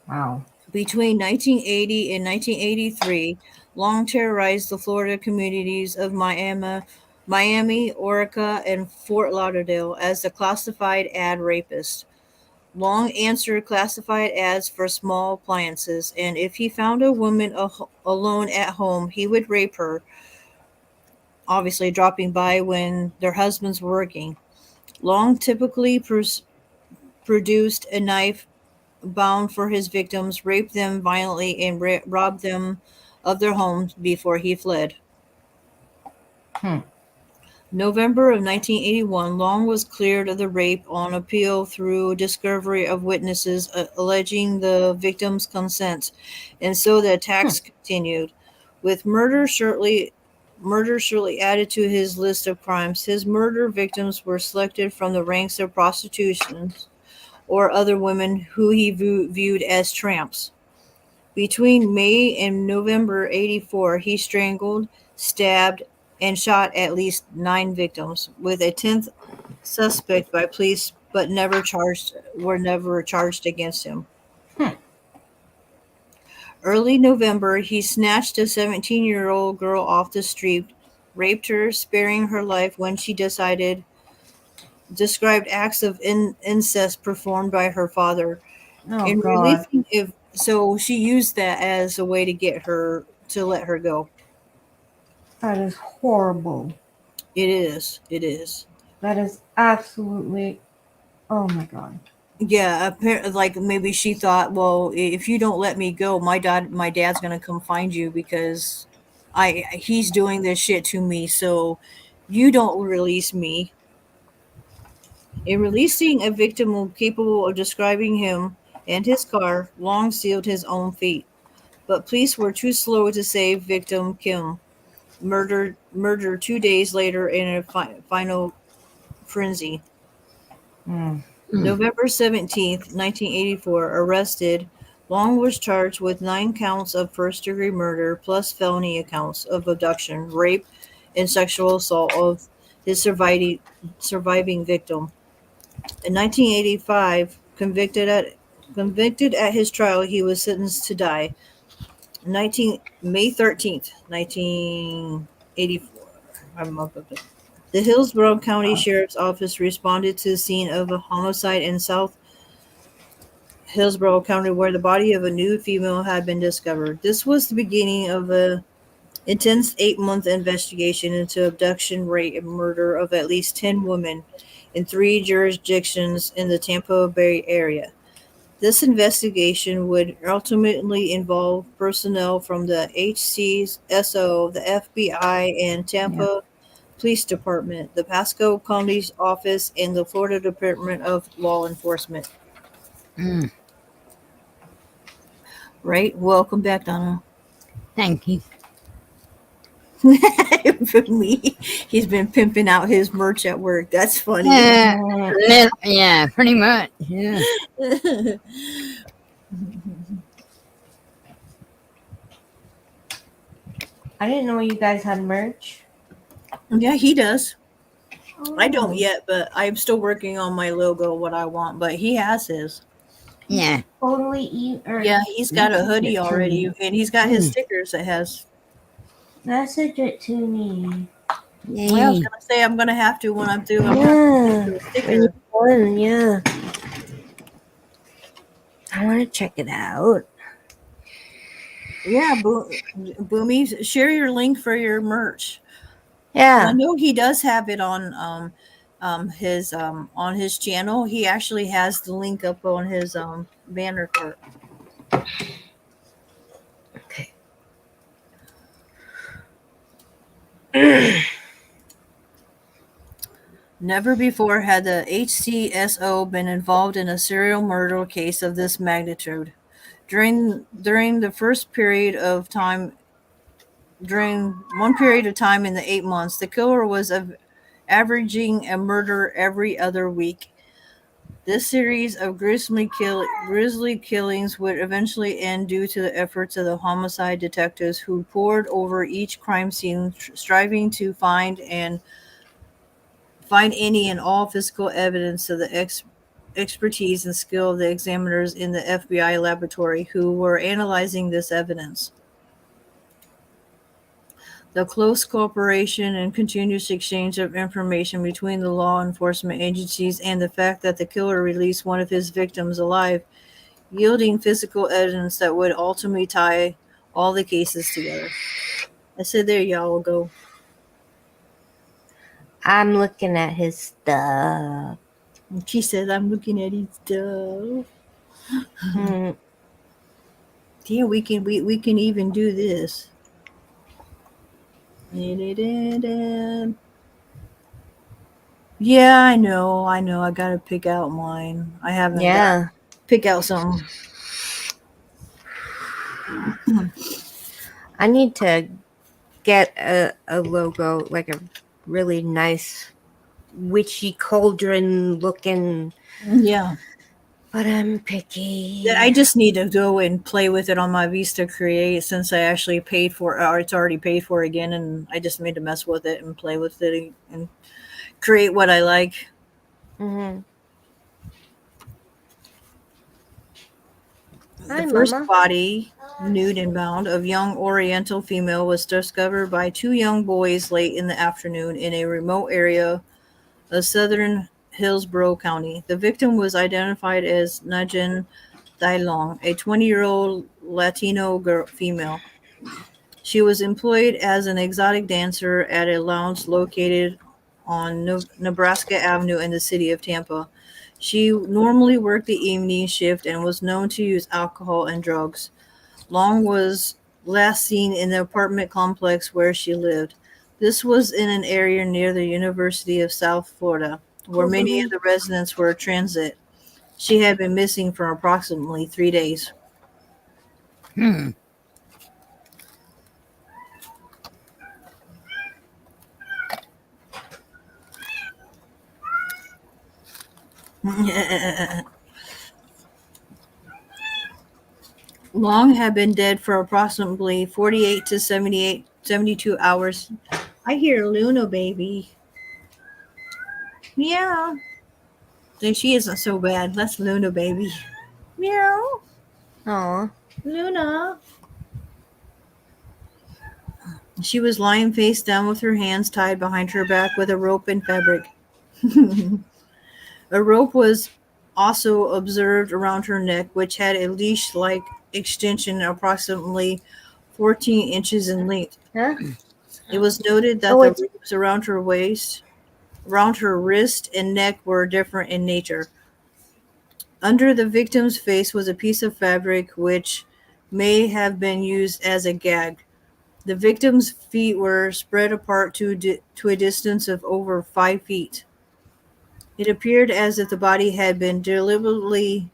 Wow. Between 1980 and 1983, Long terrorized the Florida communities of Miami Miami, Orica, and Fort Lauderdale as the classified ad rapist. Long answered classified ads for small appliances, and if he found a woman alone at home, he would rape her, obviously dropping by when their husbands were working. Long typically produced a knife bound for his victims, raped them violently, and robbed them of their homes before he fled. Hmm. November of 1981, Long was cleared of the rape on appeal through discovery of witnesses alleging the victim's consent, and so the attacks continued. With murder shortly added to his list of crimes, his murder victims were selected from the ranks of prostitutions or other women who he viewed as tramps. Between May and November 84, he strangled, stabbed, and shot at least 9 victims, with a 10th suspect by police but never charged against him. Hmm. Early November, he snatched a 17-year-old girl off the street, raped her, sparing her life when she described acts of incest performed by her father. Oh In God, releasing if so she used that as a way to get her to let her go. that is horrible. It is. It is. That is absolutely. Oh my God. Yeah, apparently, like maybe she thought, well, if you don't let me go, my dad's gonna come find you because he's doing this shit to me. So you don't release me. In releasing a victim capable of describing him and his car, Long sealed his own fate. But police were too slow to save victim Kim, murdered 2 days later in a final frenzy. Hmm. November 17th, 1984, arrested. Long was charged with 9 counts of first-degree murder plus felony accounts of abduction, rape, and sexual assault of his surviving victim. In 1985, convicted at his trial, he was sentenced to die. 19 May 13th, 1984. I'm up with it. The Hillsborough County Sheriff's Office responded to the scene of a homicide in South Hillsborough County where the body of a nude female had been discovered. This was the beginning of a intense 8-month investigation into abduction, rape, and murder of at least 10 women in 3 jurisdictions in the Tampa Bay area. This investigation would ultimately involve personnel from the HCSO, the FBI, and Yeah. Tampa Police Department, the Pasco County's Office, and the Florida Department of Law Enforcement. Mm, Right? Welcome back, Donna. thank you. For me, he's been pimping out his merch at work. That's funny. Yeah, pretty much. Yeah. I didn't know you guys had merch. Yeah, he does. I don't Oh. yet, but I'm still working on my logo, what I want, but he has his. Yeah. Totally eat or Yeah, he's got a message hoodie it to already, me. and he's got his Mm. stickers that has. Message it to me. Well, I was Yay. gonna say I'm gonna have to when I'm through. I'm gonna have Yeah. to do a When you sticker. done, yeah. I want to check it out. Yeah, Boomy, share your link for your merch. I Yeah. know he does have it on his channel. He actually has the link up on his banner card. Okay. Never before had the HCSO been involved in a serial murder case of this magnitude. During the first period of time, during one period of time in the 8 months, the killer was averaging a murder every other week. This series of grisly killings would eventually end due to the efforts of the homicide detectives who pored over each crime scene, striving to find any and all physical evidence of the expertise and skill of the examiners in the FBI laboratory who were analyzing this evidence. The close cooperation and continuous exchange of information between the law enforcement agencies and the fact that the killer released one of his victims alive, yielding physical evidence that would ultimately tie all the cases together. I said, there y'all go. I'm looking at his stuff. And she said, I'm looking at his stuff. Hmm. Yeah, we can even do this. Yeah, I know. I gotta pick out mine. I haven't got Yeah. pick out something. I need to get a logo, like a really nice witchy cauldron looking, Yeah. but I'm picky. I just need to go and play with it on my Vista Create since I actually paid for it, or it's already paid for again, and I just made to mess with it and play with it and create what I like. Mm-hmm. The Hi, first Mama. body, nude and bound, of young Oriental female was discovered by two young boys late in the afternoon in a remote area of southern Hillsborough County. The victim was identified as Najin Dailong, a 20-year-old Latino female. She was employed as an exotic dancer at a lounge located on Nebraska Avenue in the city of Tampa. She normally worked the evening shift and was known to use alcohol and drugs. Long was last seen in the apartment complex where she lived. This was in an area near the University of South Florida, where many of the residents were transit. She had been missing for approximately 3 days. Hmm. Long had been dead for approximately 48 to 72 hours. I hear Luna, baby. Meow. Then she isn't so bad. That's Luna, baby. Meow. Aw. Luna. She was lying face down with her hands tied behind her back with a rope and fabric. A rope was also observed around her neck, which had a leash like extension approximately 14 inches in length. Huh? It was noted that Oh, the it's ropes around her waist, around her wrist, and neck were different in nature. Under the victim's face was a piece of fabric which may have been used as a gag. The victim's feet were spread apart to a distance of over 5 feet. It appeared as if the body had been deliberately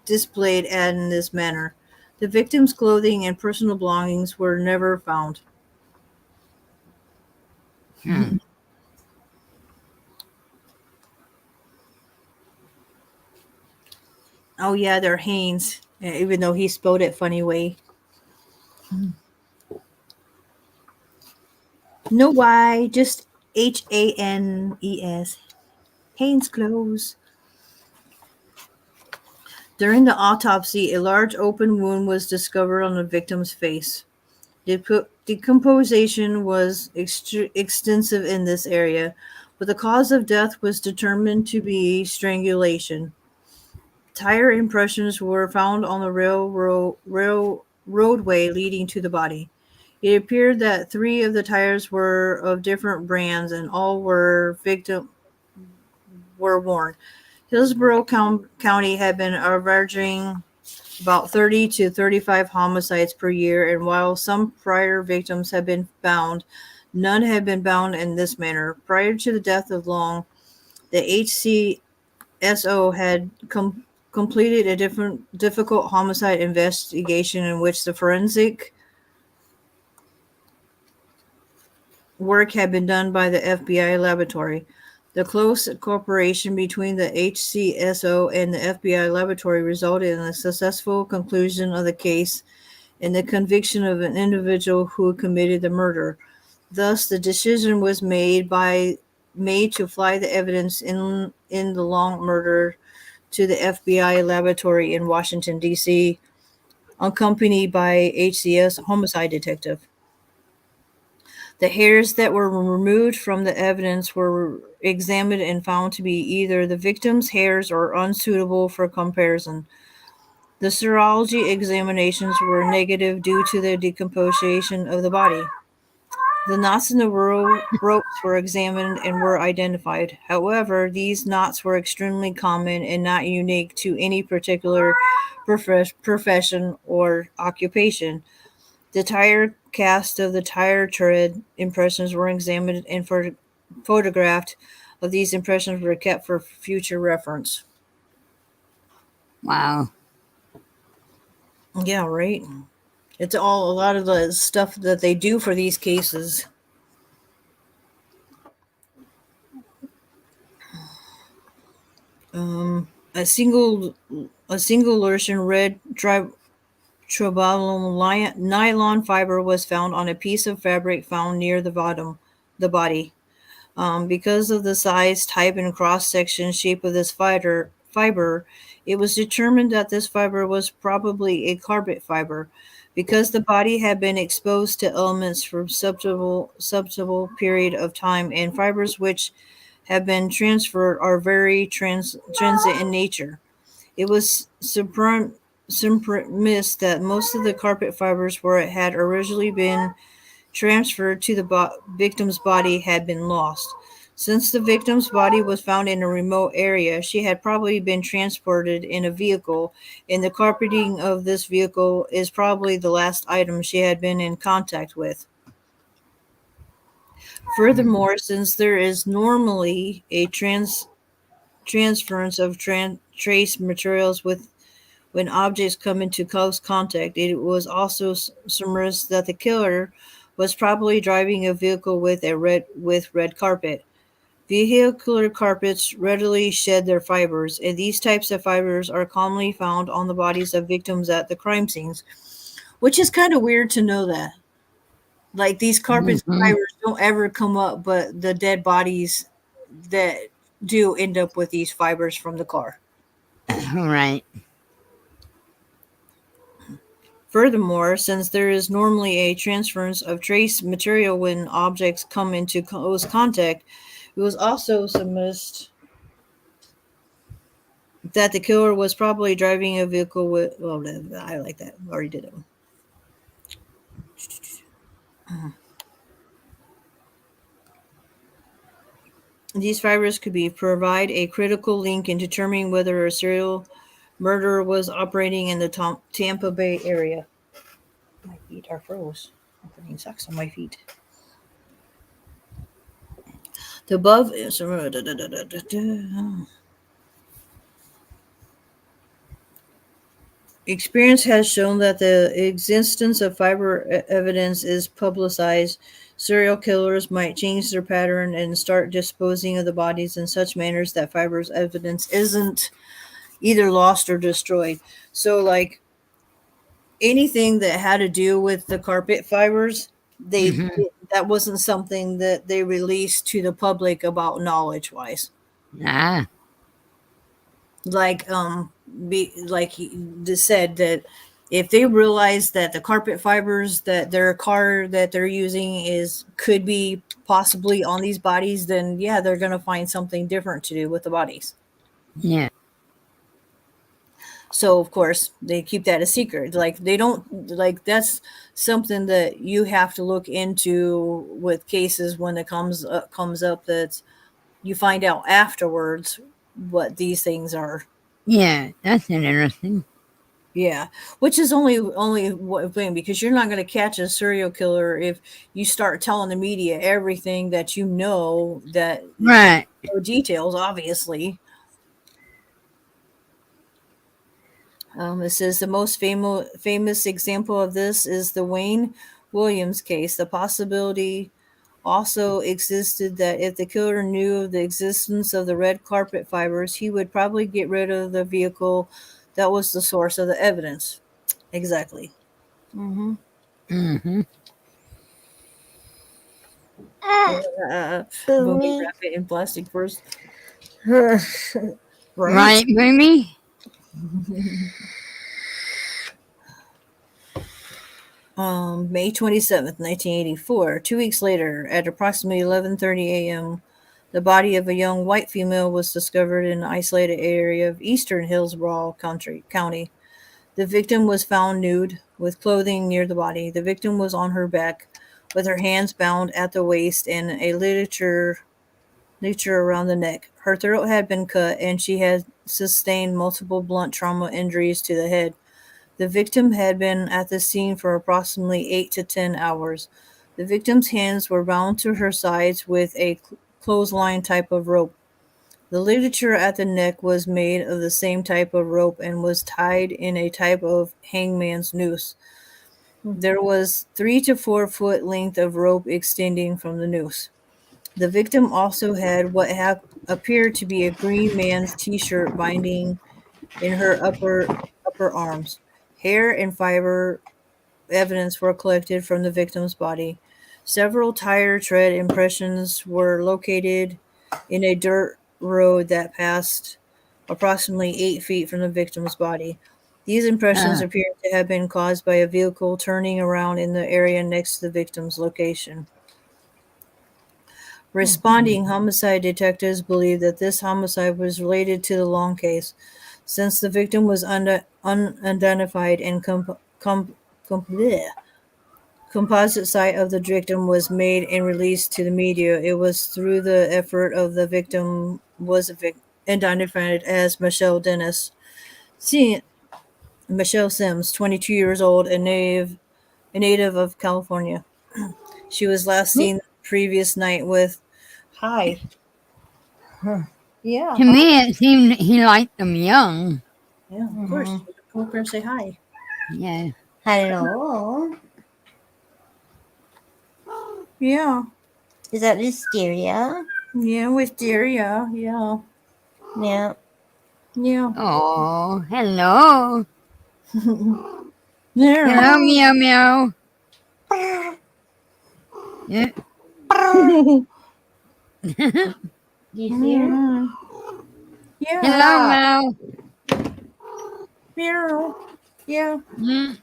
displayed in this manner. The victim's clothing and personal belongings were never found. Hmm. Oh yeah, they're Haynes, even though he spelled it funny way. No Y, just Hanes. Haynes clothes. During the autopsy, a large open wound was discovered on the victim's face. Decomposition was extensive in this area, but the cause of death was determined to be strangulation. Tire impressions were found on the roadway leading to the body. It appeared that three of the tires were of different brands and all were worn. Hillsborough County had been averaging about 30 to 35 homicides per year, and while some prior victims had been found, none had been bound in this manner. Prior to the death of Long, the HCSO had completed a difficult homicide investigation in which the forensic work had been done by the FBI laboratory. The close cooperation between the HCSO and the FBI laboratory resulted in a successful conclusion of the case and the conviction of an individual who committed the murder. Thus, the decision was made to fly the evidence in the Long murder to the FBI laboratory in Washington, D.C., accompanied by HCS homicide detective. The hairs that were removed from the evidence were examined and found to be either the victim's hairs or unsuitable for comparison. The serology examinations were negative due to the decomposition of the body. The knots in the ropes were examined and were identified. However, these knots were extremely common and not unique to any particular profession or occupation. The tire cast of the tire tread impressions were examined and photographed of these impressions were kept for future reference. Wow. Yeah, right. It's all a lot of the stuff that they do for these cases. Um, a single Lurtian red tribulum nylon fiber was found on a piece of fabric found near the body. Because of the size, type, and cross-section shape of this fiber, it was determined that this fiber was probably a carpet fiber. Because the body had been exposed to elements for substantial period of time, and fibers which have been transferred are very transient in nature. It was surmised that most of the carpet fibers where it had originally been transferred to the victim's body had been lost. Since the victim's body was found in a remote area, she had probably been transported in a vehicle, and the carpeting of this vehicle is probably the last item she had been in contact with. Furthermore, since there is normally a transference of trace materials with when objects come into close contact, it was also surmised that the killer was probably driving a vehicle with red carpet. Vehicular carpets readily shed their fibers, and these types of fibers are commonly found on the bodies of victims at the crime scenes, which is kind of weird to know that. Like these carpet Hmm. fibers don't ever come up, but the dead bodies that do end up with these fibers from the car. Right. Furthermore, since there is normally a transference of trace material when objects come into close contact, it was also surmised that the killer was probably driving a vehicle with. Well, I like that. I already did it. These fibers could provide a critical link in determining whether a serial murderer was operating in the Tampa Bay area. My feet are froze. I'm putting socks on my feet. The above is. Experience has shown that the existence of fiber evidence is publicized. Serial killers might change their pattern and start disposing of the bodies in such manners that fiber's evidence isn't either lost or destroyed. So, like anything that had to do with the carpet fibers, they Hmm. that wasn't something that they released to the public about knowledge wise. Ah. Like like he just said that if they realize that the carpet fibers that their car that they're using is could be possibly on these bodies, then yeah, they're going to find something different to do with the bodies. Yeah. So of course they keep that a secret. Like they don't, like that's something that you have to look into with cases when it comes up that you find out afterwards what these things are. Yeah. That's interesting. Yeah, which is only one thing, because you're not going to catch a serial killer if you start telling the media everything that you know, that Right. no details, obviously. It says the most famous example of this is the Wayne Williams case. The possibility also existed that if the killer knew of the existence of the red carpet fibers, he would probably get rid of the vehicle that was the source of the evidence. Exactly. Mm-hmm. Hmm. When we wrap it in plastic first, right? Right, Mimi? May 27th, 1984. 2 weeks later, at approximately 11:30 a.m., the body of a young white female was discovered in an isolated area of eastern Hillsborough County. The victim was found nude, with clothing near the body. The victim was on her back, with her hands bound at the waist and a ligature around the neck. Her throat had been cut, and she had sustained multiple blunt trauma injuries to the head. The victim had been at the scene for approximately 8 to 10 hours. The victim's hands were bound to her sides with a clothesline type of rope. The ligature at the neck was made of the same type of rope and was tied in a type of hangman's noose. There was 3 to 4 foot length of rope extending from the noose. The victim also had what appeared to be a green man's t-shirt binding in her upper arms. Hair and fiber evidence were collected from the victim's body. Several tire tread impressions were located in a dirt road that passed approximately 8 feet from the victim's body. These impressions appear to have been caused by a vehicle turning around in the area next to the victim's location. Responding homicide detectives believe that this homicide was related to the Long case, since the victim was unidentified and composite site of the victim was made and released to the media. It was through the effort of the victim was identified as Michelle Dennis. Michelle Sims, 22 years old, a native of California. She was last seen the previous night with Hi. Yeah. To me, it seemed he liked them young. Yeah, of course. Come up here and say hi. Yeah. Hello. Yeah. Is that Listeria? Yeah, with deer, yeah. Yeah. Yeah. Oh, hello. There. Hello, meow meow. Yeah. Do you see her? Mhm. Yeah. Hello, Mel. Meow. Yeah. Mm,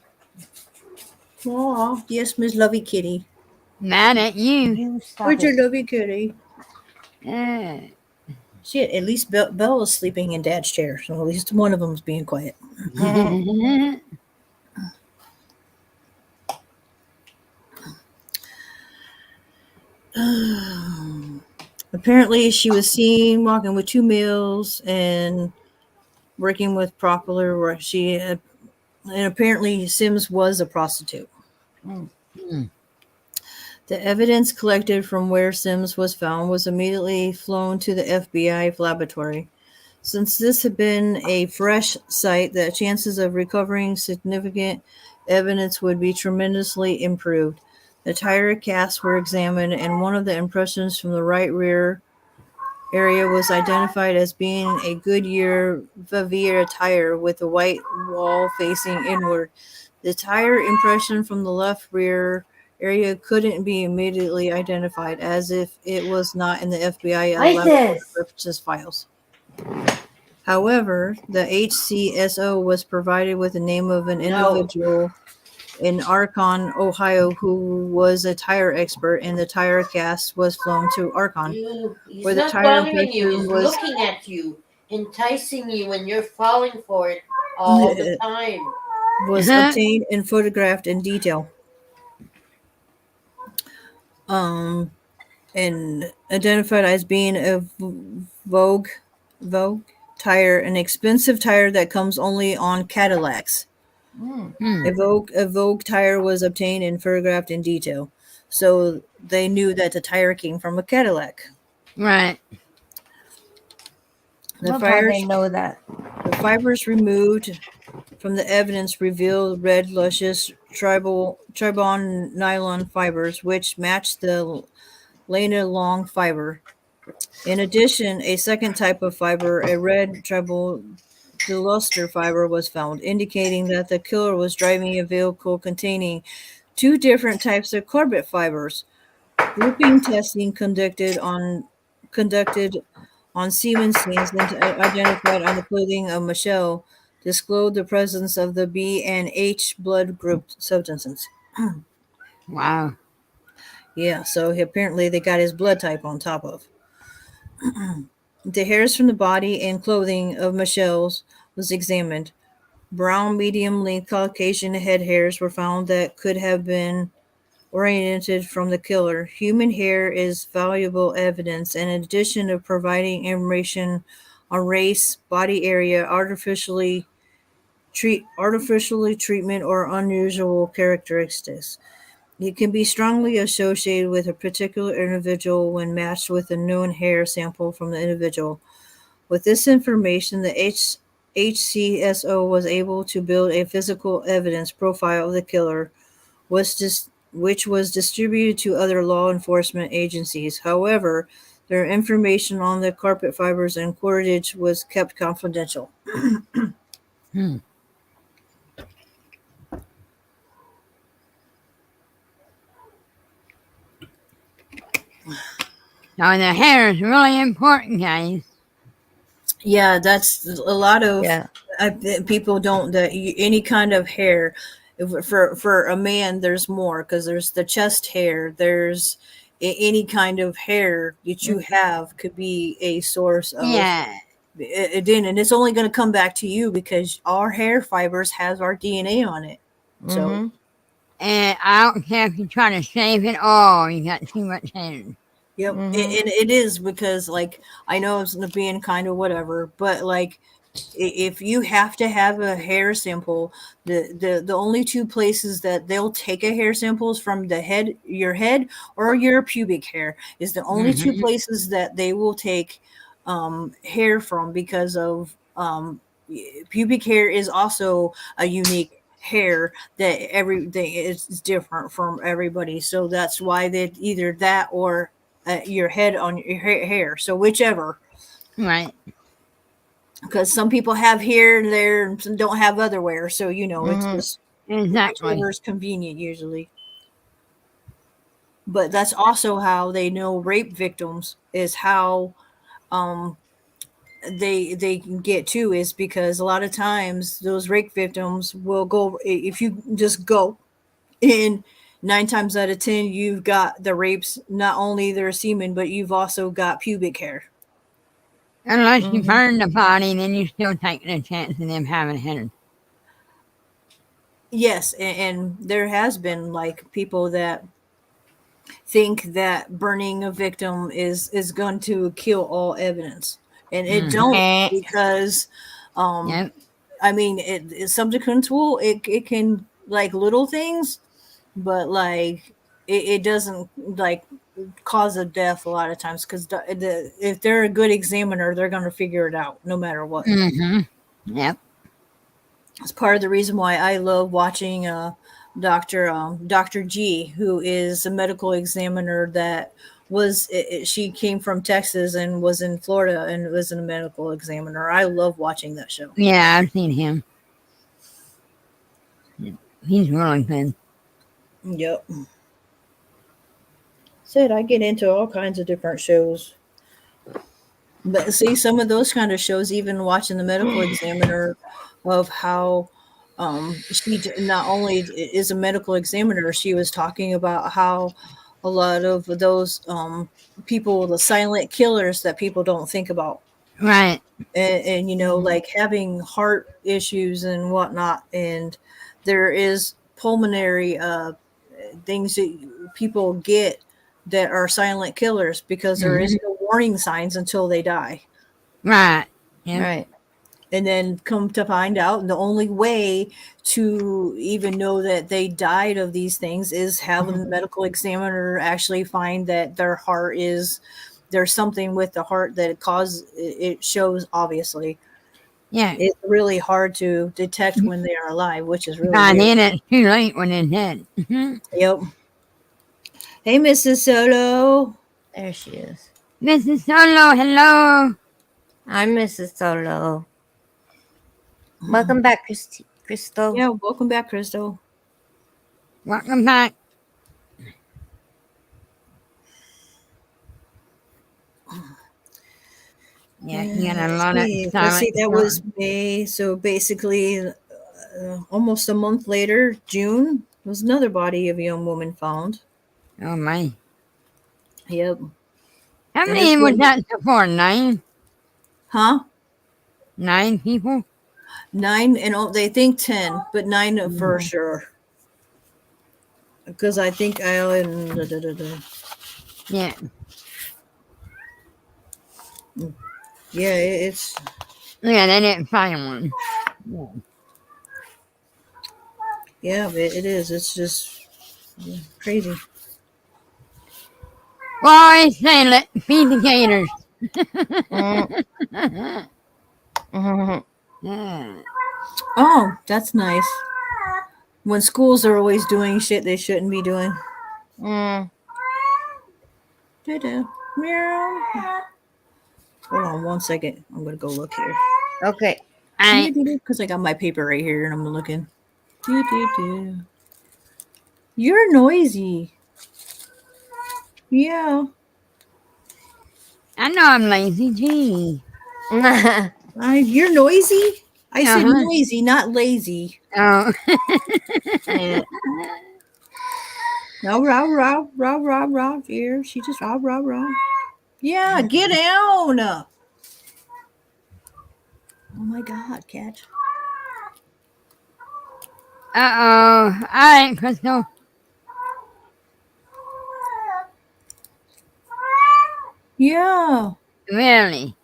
Aw. Yes, Miss Lovey Kitty. mad at you. You stop Where's your it. Lovey Kitty? Shit, at least Belle is sleeping in Dad's chair, so at least one of them's being quiet. Apparently, she was seen walking with 2 males and working with Popular, where and apparently Sims was a prostitute. Mm. The evidence collected from where Sims was found was immediately flown to the FBI laboratory. Since this had been a fresh site, the chances of recovering significant evidence would be tremendously improved. The tire casts were examined, and one of the impressions from the right rear area was identified as being a Goodyear Vivere tire with the white wall facing inward. The tire impression from the left rear area couldn't be immediately identified, as if it was not in the FBI laboratory references files. However, the HCSO was provided with the name of an individual in Archon, Ohio, who was a tire expert, and the tire cast was flown to Archon, He's where the not tire bothering you. impression He's was looking at you, enticing you, and you're falling for it all the time. obtained and photographed in detail. And identified as being a Vogue tire, an expensive tire that comes only on Cadillacs. A Vogue tire was obtained and photographed in detail, so they knew that the tire came from a Cadillac. Right. How they know that? The fibers removed from the evidence revealed red, luscious Tribon nylon fibers, which matched the Lena long fiber. In addition, a second type of fiber, a red tribodeluster fiber, was found, indicating that the killer was driving a vehicle containing 2 different types of carbon fibers. Grouping testing conducted on semen stains identified on the clothing of Michelle disclosed the presence of the B and H blood group substances. Wow. Yeah, so apparently they got his blood type on top of. The hairs from the body and clothing of Michelle's was examined. Brown medium length Caucasian head hairs were found that could have been oriented from the killer. Human hair is valuable evidence, and in addition to providing information on race, body area, artificially treatment, or unusual characteristics. It can be strongly associated with a particular individual when matched with a known hair sample from the individual. With this information, the HCSO was able to build a physical evidence profile of the killer, which was distributed to other law enforcement agencies. However, their information on the carpet fibers and cordage was kept confidential. Hmm. So the hair is really important, guys. Yeah, that's a lot of Yeah. people don't any kind of hair. For a man, there's more because there's the chest hair. There's any kind of hair that you have could be a source of Yeah. then, and it's only going to come back to you because our hair fibers has our DNA on it. So, Mm-hmm. And I don't care if you try to shave it all, you got too much hair. yep, Mm-hmm. and it is because like I know it's being kind of whatever, but like if you have to have a hair sample, the only two places that they'll take a hair sample is from your head or your pubic hair is the only two Mm-hmm. places that they will take hair from because of pubic hair is also a unique hair that everything is different from everybody. So that's why they either that or your head on your hair. So whichever, Right. because some people have here and there and some don't have otherwhere. So it's Mm-hmm. just Exactly. whichever is convenient usually. But that's also how they know rape victims is how um they can get to is because a lot of times those rape victims will go if you just go in 9 times out of 10 you've got the rapes not only their semen but you've also got pubic hair. Unless you Mm-hmm. burn the body, then you still taking a chance of them having hair. Yes, and there has been like people that think that burning a victim is going to kill all evidence and it Mm-hmm. don't Eh. because um Yep. I mean it subsequent will it can like little things but like it doesn't like cause a death a lot of times because if they're a good examiner they're going to figure it out no matter what. Mm-hmm. Yep. It's part of the reason why I love watching Dr. G, who is a medical examiner that she came from Texas and was in Florida and was a medical examiner. I love watching that show. Yeah, I've seen him. He's really good. Yep. Said I get into all kinds of different shows. But see, some of those kind of shows, even watching the medical examiner of how not only is a medical examiner, she was talking about how a lot of those people, the silent killers that people don't think about, Right. and like having heart issues and whatnot, and there is pulmonary things that people get that are silent killers because there is Mm-hmm. no warning signs until they die. Right. Yep. Right. And then come to find out the only way to even know that they died of these things is having the medical examiner actually find that there's something with the heart that it shows obviously. Yeah. It's really hard to detect when they are alive, which is really By weird. then it's too late when they're dead. Mm-hmm. Yep. Hey, Mrs. Solo. There she is. Mrs. Solo, hello. I'm Mrs. Solo. Welcome back, Crystal. Yeah, welcome back, Crystal. Welcome back. Yeah, he got a lot of Let's see. silent That killers. was May. So basically, almost a month later, June. was another body of a young woman found. Oh my. Yep. How And many this was one, that for? 9? huh? 9 people? 9, and they think 10, but 9 for Mhm. sure. Because I think Yeah. yeah, it's Yeah, they didn't find one. Yeah. yeah, it is. It's just crazy. Well, I say let feed the gators. Yeah. Oh, that's nice. When schools are always doing shit they shouldn't be doing. Da-da. Meow. Hold on 1 second. I'm gonna go look here. Okay. I Because I got my paper right here and I'm looking. Do. You're noisy. Yeah. know I'm lazy. Gee. You're noisy? I said Uh-huh. noisy, not lazy. Oh. Yeah. No, rah, dear. She just rah. Yeah, get down. Oh my God, cat. Uh-oh. All right, Crystal. Yeah. Really?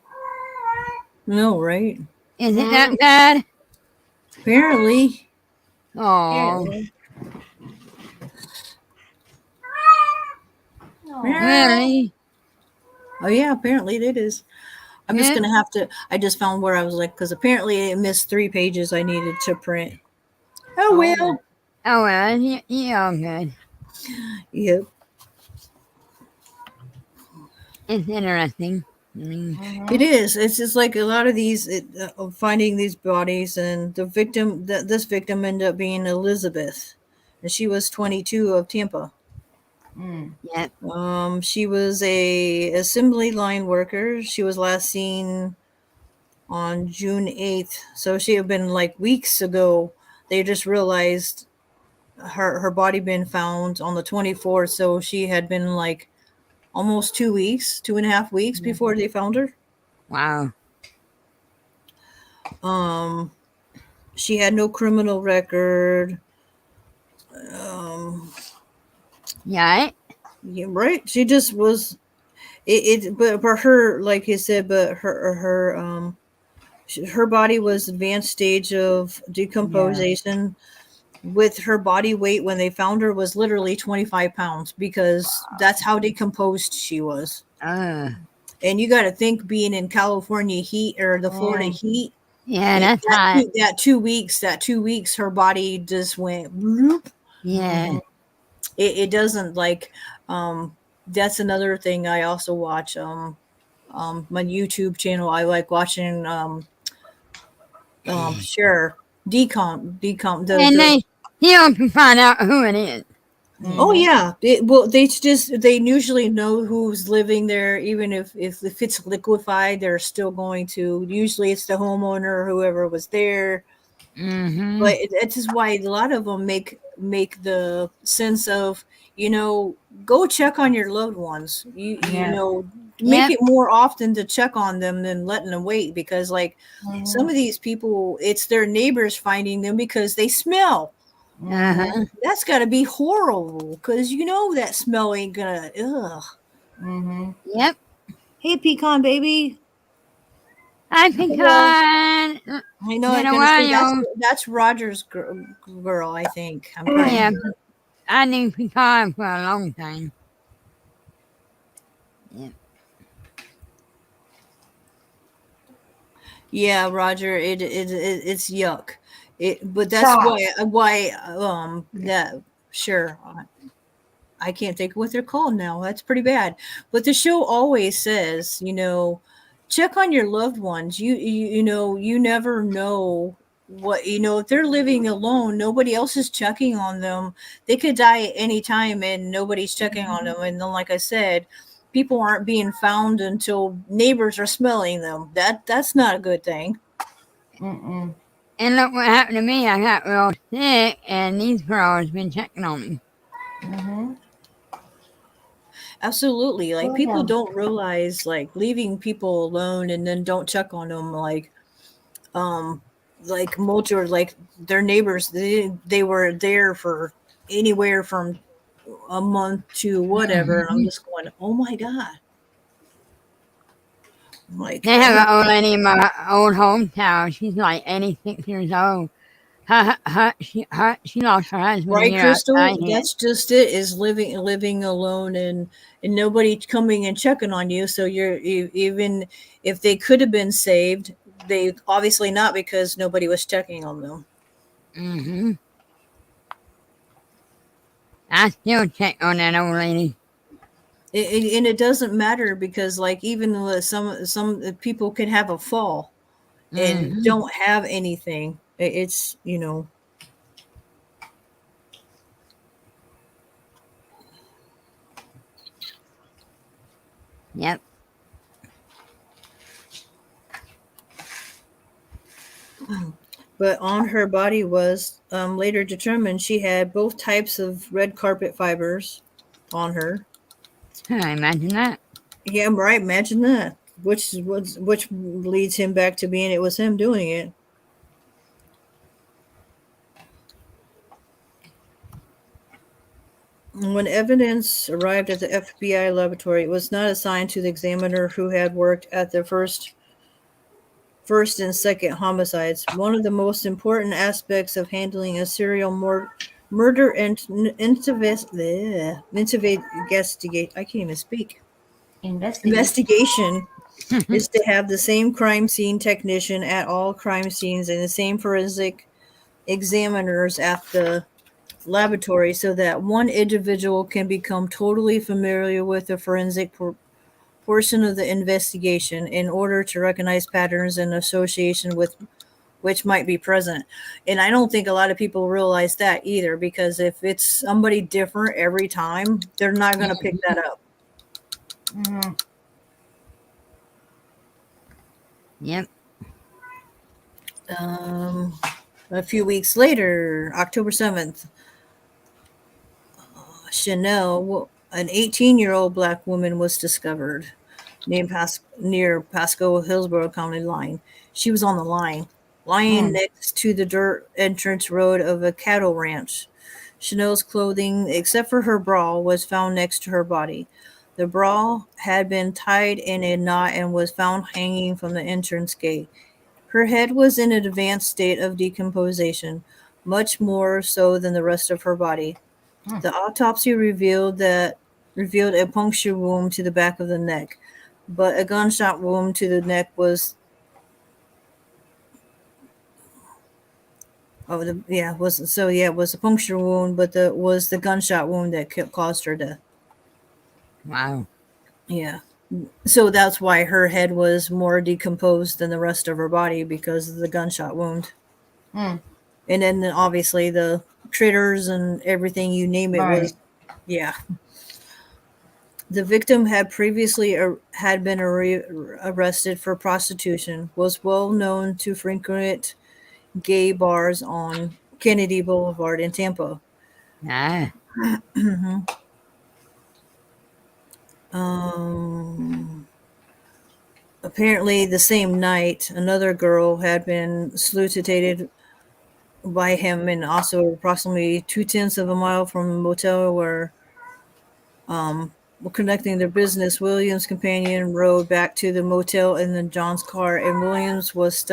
No, right? Is it that bad? Apparently. Oh. Meow. Really? Oh yeah, apparently it is. I'm just Yeah. gonna have to. I just found where I was like, because apparently it missed 3 pages I needed to print. Oh well. Oh, well, you all good. Yep. It's interesting. I mean, It is. It's just like a lot of these finding these bodies, and the victim. This victim ended up being Elizabeth, and she was 22 of Tampa. yeah. She was a assembly line worker. She was last seen on June 8th, so she had been like weeks ago. They just realized her body been found on the 24th, so she had been like almost 2 weeks, 2.5 weeks before they found her. Wow. Um, she had no criminal record. Um, Yeah. yeah, right. She just was. But for her, like you said, but her body was advanced stage of decomposition. With her body weight when they found her was literally 25 pounds because that's how decomposed she was. Uh, And you got to think being in California heat or the Florida heat, yeah, that's hot. that 2 weeks, her body just went. Bloop. Yeah. It doesn't like. That's another thing I also watch. My YouTube channel. I like watching. Sure. Decom. And they still can find out who it is. Oh yeah. They usually know who's living there, even if it's liquefied, they're still going to. Usually, it's the homeowner or whoever was there. Mm-hmm. But it's just why a lot of them make the sense of, go check on your loved ones. Make Yep. it more often to check on them than letting them wait, because like some of these people, it's their neighbors finding them because they smell. Uh-huh. That's got to be horrible, because that smell ain't gonna. Ugh. Yep. Hey, pecan baby. I pecan. I know Been I'm a gonna say while. that's Roger's girl. I think I'm pretty Yeah. sure. I knew pecan for a long time. Yep. Yeah, Roger. It's yuck. But that's why that sure. I can't think of what they're called now. That's pretty bad. But the show always says, check on your loved ones. You never know what, if they're living alone, nobody else is checking on them. They could die at any time and nobody's checking on them. And then, like I said, people aren't being found until neighbors are smelling them. That's not a good thing. And look what happened to me. I got real sick, and these girls been checking on me. Mm-hmm. Absolutely. Like, Well people done. don't realize, like, leaving people alone and then don't check on them, like multi or like their neighbors, they were there for anywhere from a month to whatever. And I'm just going, oh my God. Like, They have an old lady in my old hometown. She's like 86 years old. She lost her husband a right, year outside Crystal? here. That's just it, is living alone, and nobody coming and checking on you. So even if they could have been saved, they obviously not, because nobody was checking on them. Mm-hmm. I still check on that old lady. And it doesn't matter, because like, even with some people can have a fall and Mm-hmm. don't have anything. It's, Yep. but on her body was, later determined, she had both types of red carpet fibers on her. Can I imagine that? Yeah, right. Imagine that. Which leads him back to being it was him doing it. When evidence arrived at the FBI laboratory, it was not assigned to the examiner who had worked at the first and second homicides. One of the most important aspects of handling a serial murder and investigate. I can't even speak. Investigate. Investigation is to have the same crime scene technician at all crime scenes and the same forensic examiners at the laboratory, so that one individual can become totally familiar with the forensic portion of the investigation in order to recognize patterns and association with which might be present. And I don't think a lot of people realize that either, because if it's somebody different every time, they're not going to pick that up. Mm-hmm. Yep. A few weeks later, October 7th, Chanel, an 18-year-old black woman, was discovered near Pasco Hillsborough County line. She was on the line, lying next to the dirt entrance road of a cattle ranch. Chanel's clothing, except for her bra, was found next to her body. The bra had been tied in a knot and was found hanging from the entrance gate. Her head was in an advanced state of decomposition, much more so than the rest of her body. The autopsy revealed a puncture wound to the back of the neck, but a gunshot wound to the neck was it was a puncture wound, but the gunshot wound that caused her death. Wow. Yeah. So that's why her head was more decomposed than the rest of her body, because of the gunshot wound. Mm. And then obviously the critters and everything, you name it, Right. was, yeah. The victim had previously had been arrested for prostitution, was well known to frequent gay bars on Kennedy Boulevard in Tampa. Ah. Apparently, the same night, another girl had been solicited by him, and also approximately 2/10 of a mile from a motel where conducting their business. Williams' companion rode back to the motel in the John's car, and Williams was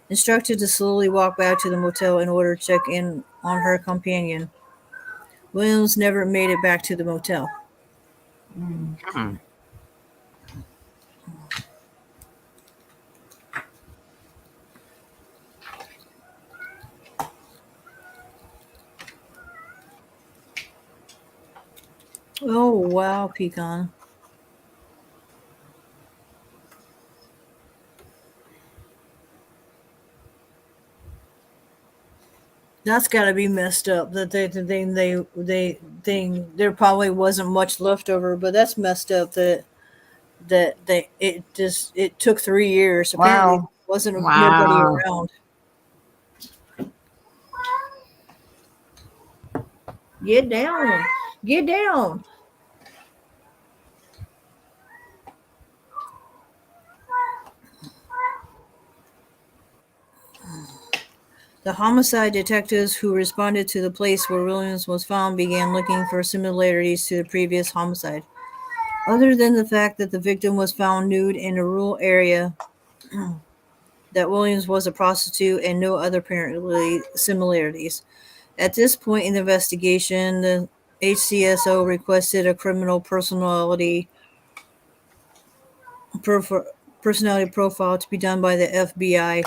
instructed to slowly walk back to the motel in order to check in on her companion. Williams never made it back to the motel. Hmm. Oh, wow, Pecan. That's got to be messed up. That they think there probably wasn't much left over, but that's messed up. It took 3 years. Apparently, Wow. wasn't nobody Wow. around. Get down. Get down. The homicide detectives who responded to the place where Williams was found began looking for similarities to the previous homicide. Other than the fact that the victim was found nude in a rural area, that Williams was a prostitute, and no other apparently similarities. At this point in the investigation, the HCSO requested a criminal prof- personality profile to be done by the FBI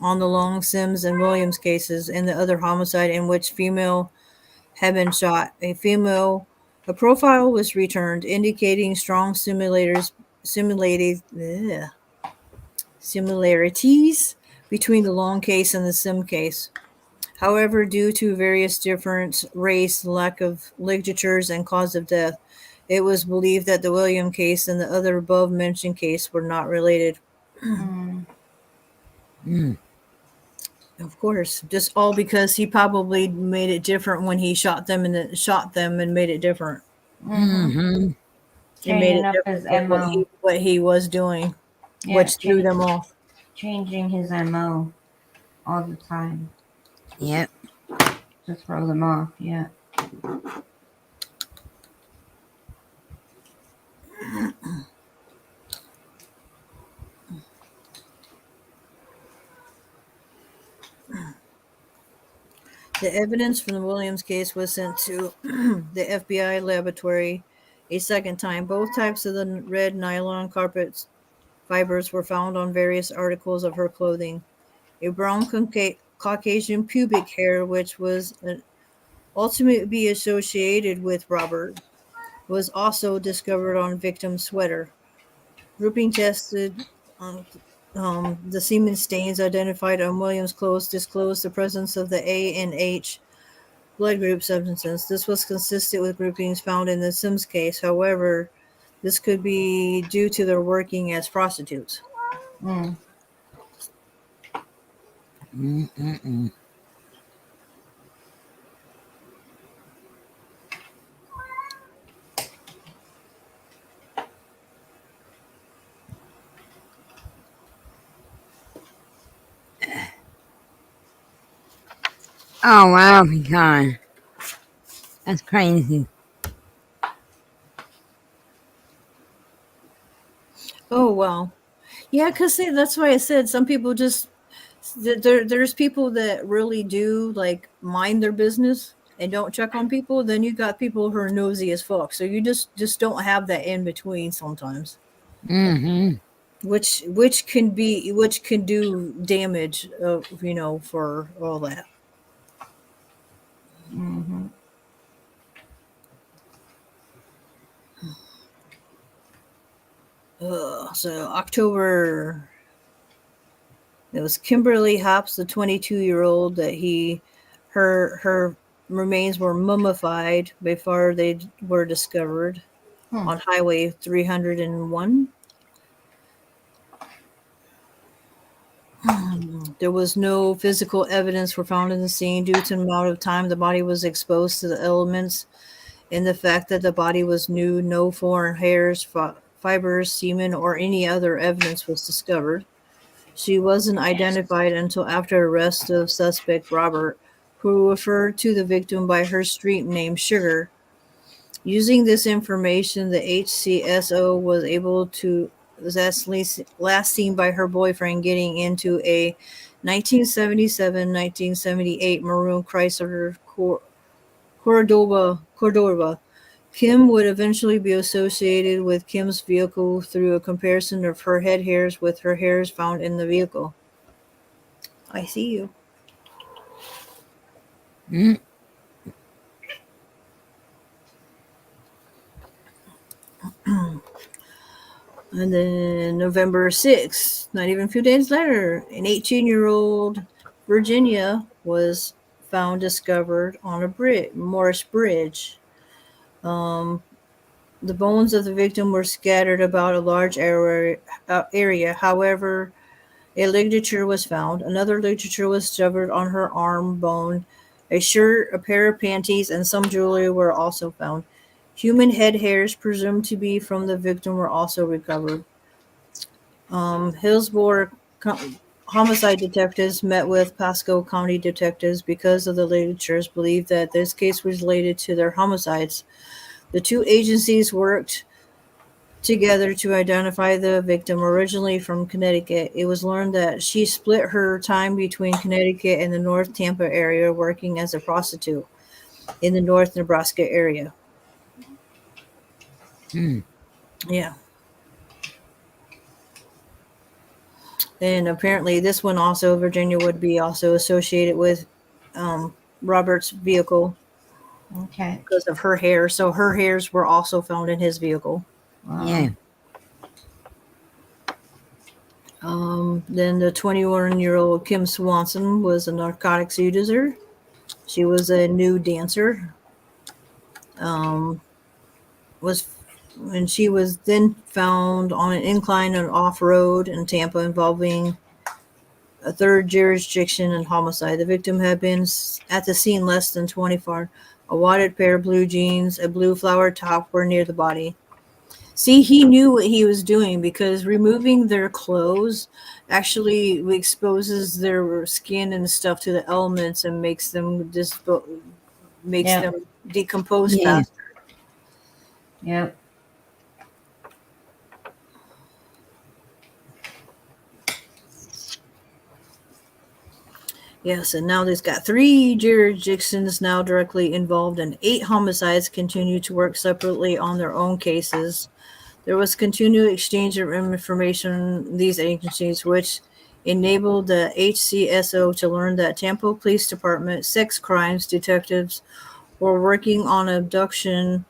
on the Long, Sims, and Williams cases and the other homicide in which female had been shot. A profile was returned indicating strong ugh, similarities between the Long case and the Sim case. However, due to various different race, lack of ligatures, and cause of death, it was believed that the William case and the other above mentioned case were not related. Mm. Mm. Of course, just all because he probably made it different when he shot them and made it different. Mm-hmm. Mm-hmm. It made Changing it up different his with MO. what he was doing, Yeah, which threw them off. changing his MO all the time Yep. to throw them off. Yeah. The evidence from the Williams case was sent to the FBI laboratory a second time. Both types of the red nylon carpet fibers were found on various articles of her clothing. A brown Caucasian pubic hair, which was ultimately associated with Robert, was also discovered on victim's sweater. Grouping tested on the semen stains identified on Williams' clothes disclosed the presence of the A and H blood group substances. This was consistent with groupings found in the Sims case. However, this could be due to their working as prostitutes. Mm. Mm-mm-mm. Oh wow, pecan. That's crazy. Oh wow, yeah, because that's why I said some people just there's people that really do like mind their business and don't check on people. Then you got people who are nosy as fuck. So you just don't have that in between sometimes, Mm-hmm. which can do damage, for all that. Mm-hmm. So October, it was Kimberly Hops, the 22-year-old that her remains were mummified before they were discovered Hmm. on Highway 301. There was no physical evidence were found in the scene due to the amount of time the body was exposed to the elements and the fact that the body was nude. No foreign hairs, fibers, semen, or any other evidence was discovered. She wasn't identified until after arrest of suspect Robert, who referred to the victim by her street name Sugar. Using this information, the HCSO was able to was last seen by her boyfriend getting into a 1977-1978 maroon Chrysler Cordoba. Kim would eventually be associated with Kim's vehicle through a comparison of her head hairs with her hairs found in the vehicle. I see you. Mm. And then November 6th, not even a few days later, an 18-year-old Virginia was found discovered on a Morris Bridge. Um, the bones of the victim were scattered about a large area. However, a ligature was found. Another ligature was discovered on her arm bone A shirt, a pair of panties, and some jewelry were also found. Human head hairs presumed to be from the victim were also recovered. Hillsborough homicide detectives met with Pasco County detectives because of the latiture's belief that this case was related to their homicides. The two agencies worked together to identify the victim, originally from Connecticut. It was learned that she split her time between Connecticut and the North Tampa area, working as a prostitute in the North Nebraska area. Hmm. Yeah. And apparently, this one also, Virginia, would be also associated with Robert's vehicle Okay. because of her hair. So her hairs were also found in his vehicle. Yeah. Then the 21-year-old Kim Swanson was a narcotics user. She was a nude dancer. Was and she was then found on an incline and off road in Tampa involving a third jurisdiction and homicide. The victim had been at the scene less than 24. A wadded pair of blue jeans, a blue flower top were near the body. See, he knew what he was doing because removing their clothes actually exposes their skin and stuff to the elements and makes them Yeah. decompose Yeah. faster. Yep. Yes, and now there's got 3 jurisdictions now directly involved, and 8 homicides continue to work separately on their own cases. There was continued exchange of information these agencies, which enabled the HCSO to learn that Tampa Police Department sex crimes detectives were working on abduction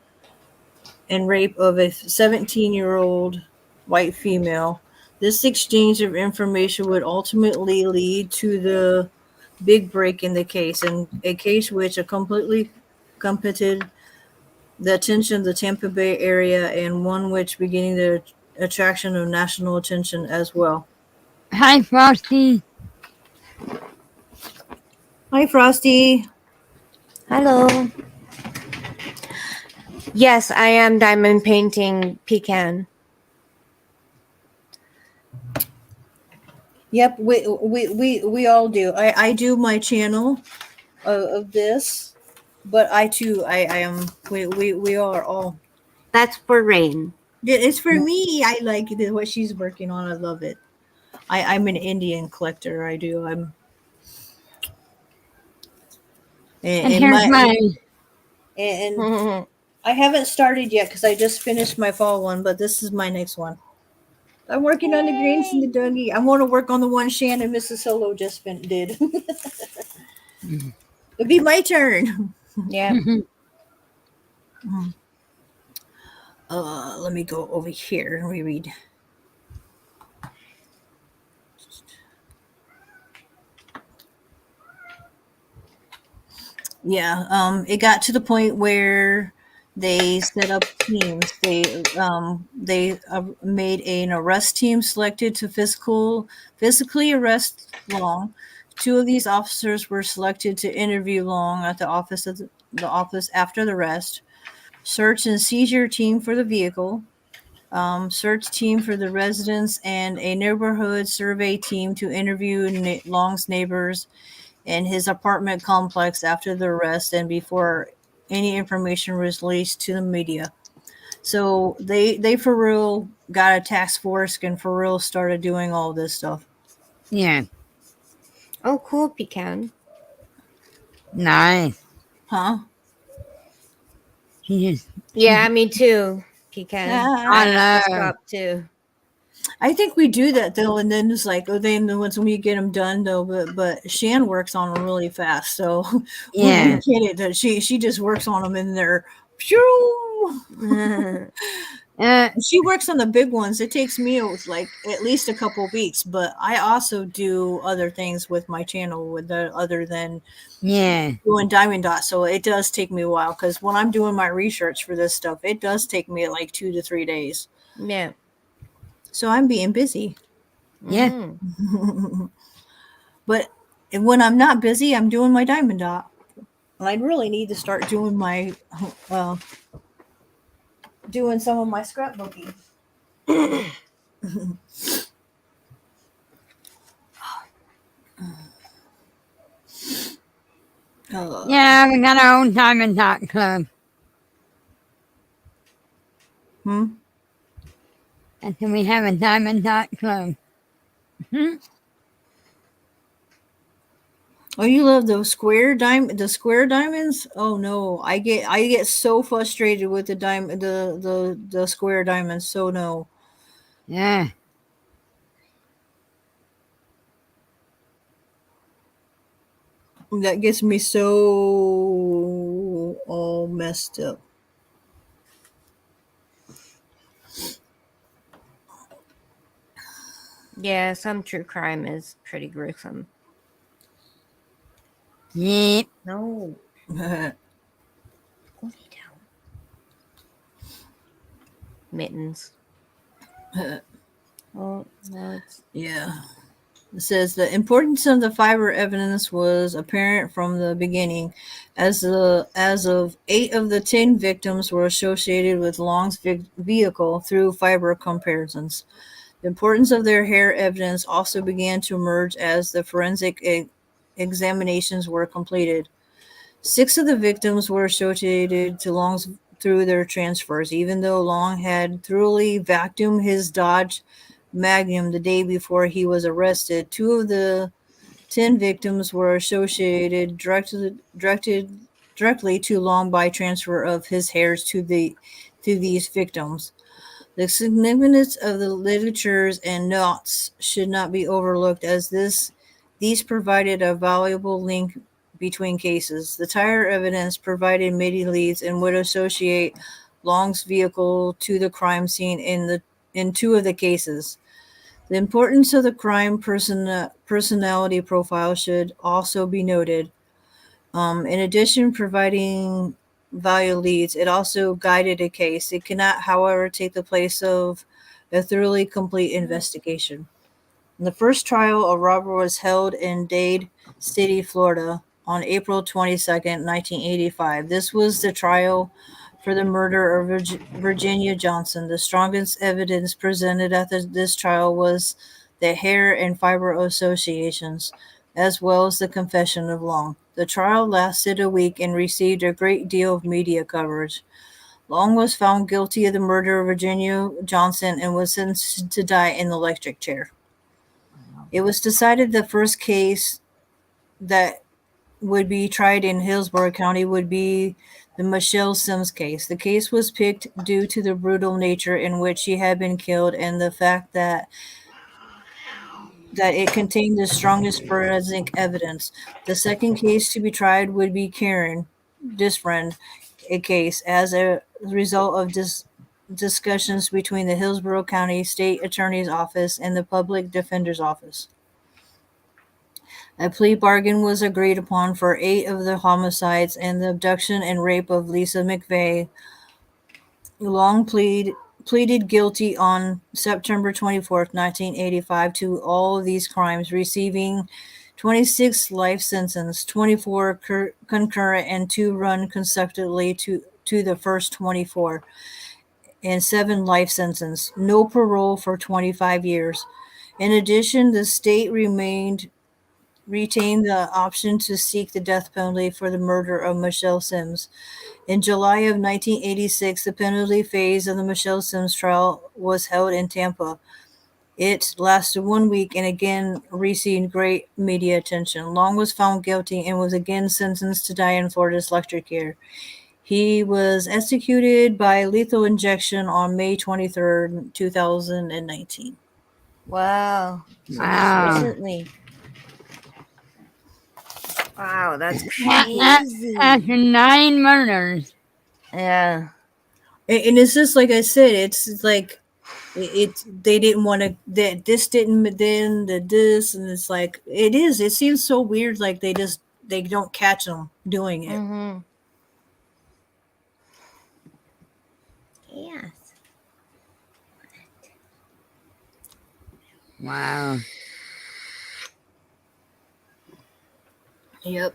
and rape of a 17-year-old white female. This exchange of information would ultimately lead to the big break in the case, and a case which completely competed the attention of the Tampa Bay area and one which beginning the attraction of national attention as well. Hi, Frosty. Hi, Frosty. Hello. Yes, I am diamond painting pecan. Yep, we all do. I do my channel of this, but I too I am we are all. That's for rain. It's for me. I like what she's working on. I love it. I'm an Indian collector. I do. And And here's my my. and I haven't started yet because I just finished my fall one, but this is my next one. I'm working on the greens and the Dougie. I want to work on the one Shannon Mrs. Solo just did. It'll be my turn. Yeah. Let me go over here and reread. Yeah, it got to the point where they set up teams. They made an arrest team selected to physically arrest Long. 2 of these officers were selected to interview Long at the office after the arrest. Search and seizure team for the vehicle. Search team for the residence, and a neighborhood survey team to interview Long's neighbors in his apartment complex after the arrest and before any information was released to the media. So they for real got a task force and for real started doing all this stuff. Yeah. Oh, cool, pecan. Nice. Huh? He just. Yeah, me too, pecan. I This know. crop too. I think we do that though, and then it's like, oh, then once we get them done though, but Shan works on them really fast, so Yeah. we get it. She just works on them in there. Shoo! She works on the big ones. It takes me like at least a couple weeks, but I also do other things with my channel with other than Yeah. doing diamond dot. So it does take me a while because when I'm doing my research for this stuff, it does take me like 2 to 3 days. Yeah. So I'm being busy. Yeah. Mhm. But when I'm not busy, I'm doing my diamond dot. And I'd really need to start doing my doing some of my scrapbooking. Yeah, we got our own Diamond Dot Club. Hmm? And then we have a Diamond Dot Club. Oh, you love those the square diamonds? Oh no, I get so frustrated with the diamond the square diamonds. So no, Yeah. that gets me so all messed up. Yeah, some true crime is pretty gruesome. Yep. No, Yeah. go lay down. Mittens. Oh, no, it's It says the importance of the fiber evidence was apparent from the beginning, as of 8 of the 10 victims were associated with Long's vehicle through fiber comparisons. The importance of their hair evidence also began to emerge as the forensic examinations were completed. 6 of the victims were associated to Long's through their transfers, even though Long had thoroughly vacuumed his Dodge Magnum the day before he was arrested. 2 of the 10 victims were associated directly to Long by transfer of his hairs to these victims. The significance of the literatures and notes should not be overlooked, as these provided a valuable link between cases. The tire evidence provided many leads and would associate Long's vehicle to the crime scene in 2 of the cases. The importance of the crime personality profile should also be noted. In addition, providing value leads, it also guided a case. It cannot, however, take the place of a thoroughly complete investigation. The first trial of Robert was held in Dade City, Florida, on April 22nd, 1985. This was the trial for the murder of Virginia Johnson. The strongest evidence presented at this trial was the hair and fiber associations, as well as the confession of Long. The trial lasted a week and received a great deal of media coverage. Long was found guilty of the murder of Virginia Johnson and was sentenced to die in the electric chair. It was decided the first case that would be tried in Hillsborough County would be the Michelle Sims case. The case was picked due to the brutal nature in which she had been killed and the fact that it contained the strongest forensic evidence. The second case to be tried would be Karen, this friend, a case as a result of discussions between the Hillsborough County State Attorney's Office and the Public Defender's Office. A plea bargain was agreed upon for 8 of the homicides and the abduction and rape of Lisa McVeigh. Long pleaded guilty on September 24th, 1985 to all of these crimes, receiving 26 life sentences, 24 concurrent and 2 run consecutively to the first 24, and 7 life sentences. No parole for 25 years. In addition, the state retained the option to seek the death penalty for the murder of Michelle Sims. In July of 1986, the penalty phase of the Michelle Sims trial was held in Tampa. It lasted 1 week and again received great media attention. Long was found guilty and was again sentenced to die in Florida's electric chair. He was executed by lethal injection on May 23rd, 2019. wow. So just Wow. recently. Wow, that's After crazy. 9 murders. Yeah. And it's just like I said, it's like they didn't want to that this didn't then the this and it's like it seems so weird like they don't catch them doing it. Mm-hmm. Yes. Wow. Yep.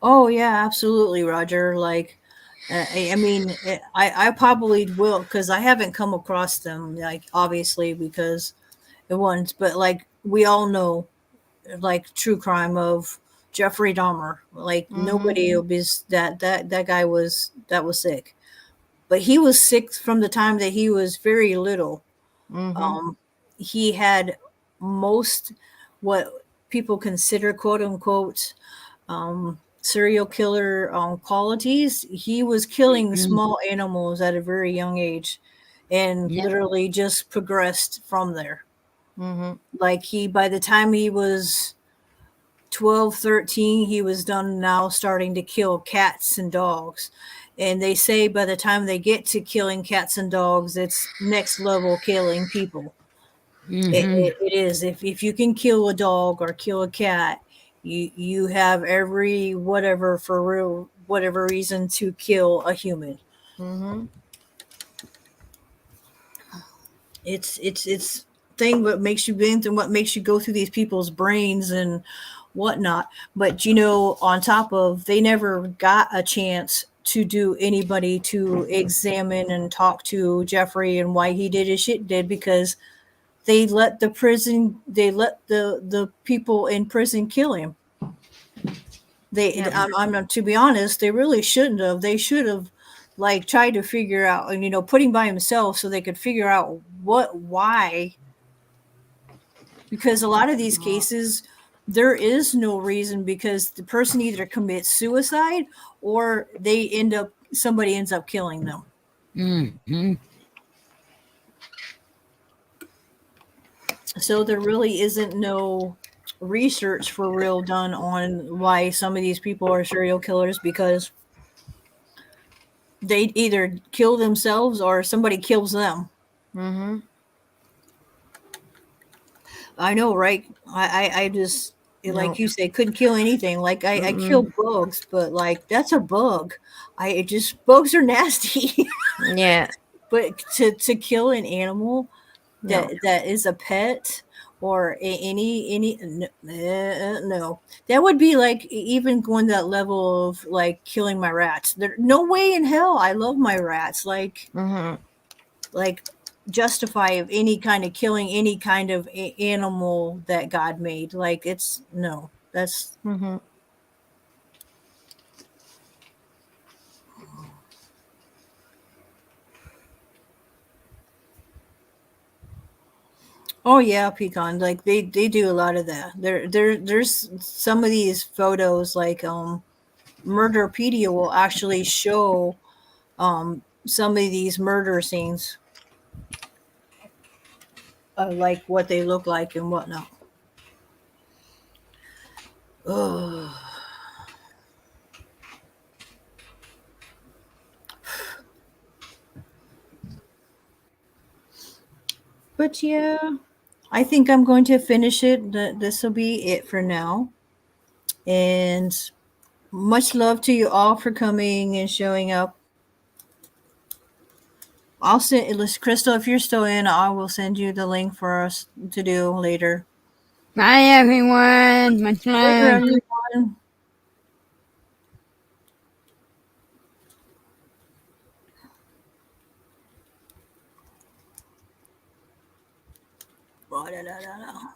Oh yeah, absolutely, Roger. Like, I mean, I probably will because I haven't come across them. Like, obviously, because it once, but like we all know, like true crime of Jeffrey Dahmer. Like Mm-hmm. nobody will be that guy was that was sick, but he was sick from the time that he was very little. Mm-hmm. Um, he had most what people consider quote unquote serial killer qualities. He was killing Mm, small animals at a very young age and yep. literally just progressed from there. Mm-hmm. Like he, by the time he was 12, 13, he was done now starting to kill cats and dogs. And they say by the time they get to killing cats and dogs, it's next level killing people. Mm-hmm. It is. If you can kill a dog or kill a cat, you have every whatever for real whatever reason to kill a human. Mm-hmm. It's thing what makes you think and what makes you go through these people's brains and whatnot. But you know, on top of they never got a chance to do anybody to examine and talk to Jeffrey and why he did his shit did because they let the people in prison kill him. They Yep. I'm to be honest, they really shouldn't have. They should have like tried to figure out and put him by himself so they could figure out what why, because a lot of these cases there is no reason because the person either commits suicide or they end up somebody ends up killing them. Mm-hmm. So there really isn't no research for real done on why some of these people are serial killers because they either kill themselves or somebody kills them. Mm-hmm. I know, right? I just like Nope. you say couldn't kill anything. Like I kill Mm-mm. bugs, but like that's a bug. I it just bugs are nasty. Yeah. But to kill an animal No. that is a pet or any no, that would be like even going that level of like killing my rats. There no way in hell. I love my rats. Mm-hmm. Like justify of any kind of killing any kind of animal that God made. Like it's no. That's Mm-hmm. oh yeah, pecan. Like they do a lot of that. There's some of these photos like Murderpedia will actually show some of these murder scenes, like what they look like and whatnot. Ugh. But yeah, I think I'm going to finish it. This will be it for now. And much love to you all for coming and showing up. I'll send Crystal if you're still in. I will send you the link for us to do later. Bye, everyone. Much Later, love. everyone. Da, da, da, da.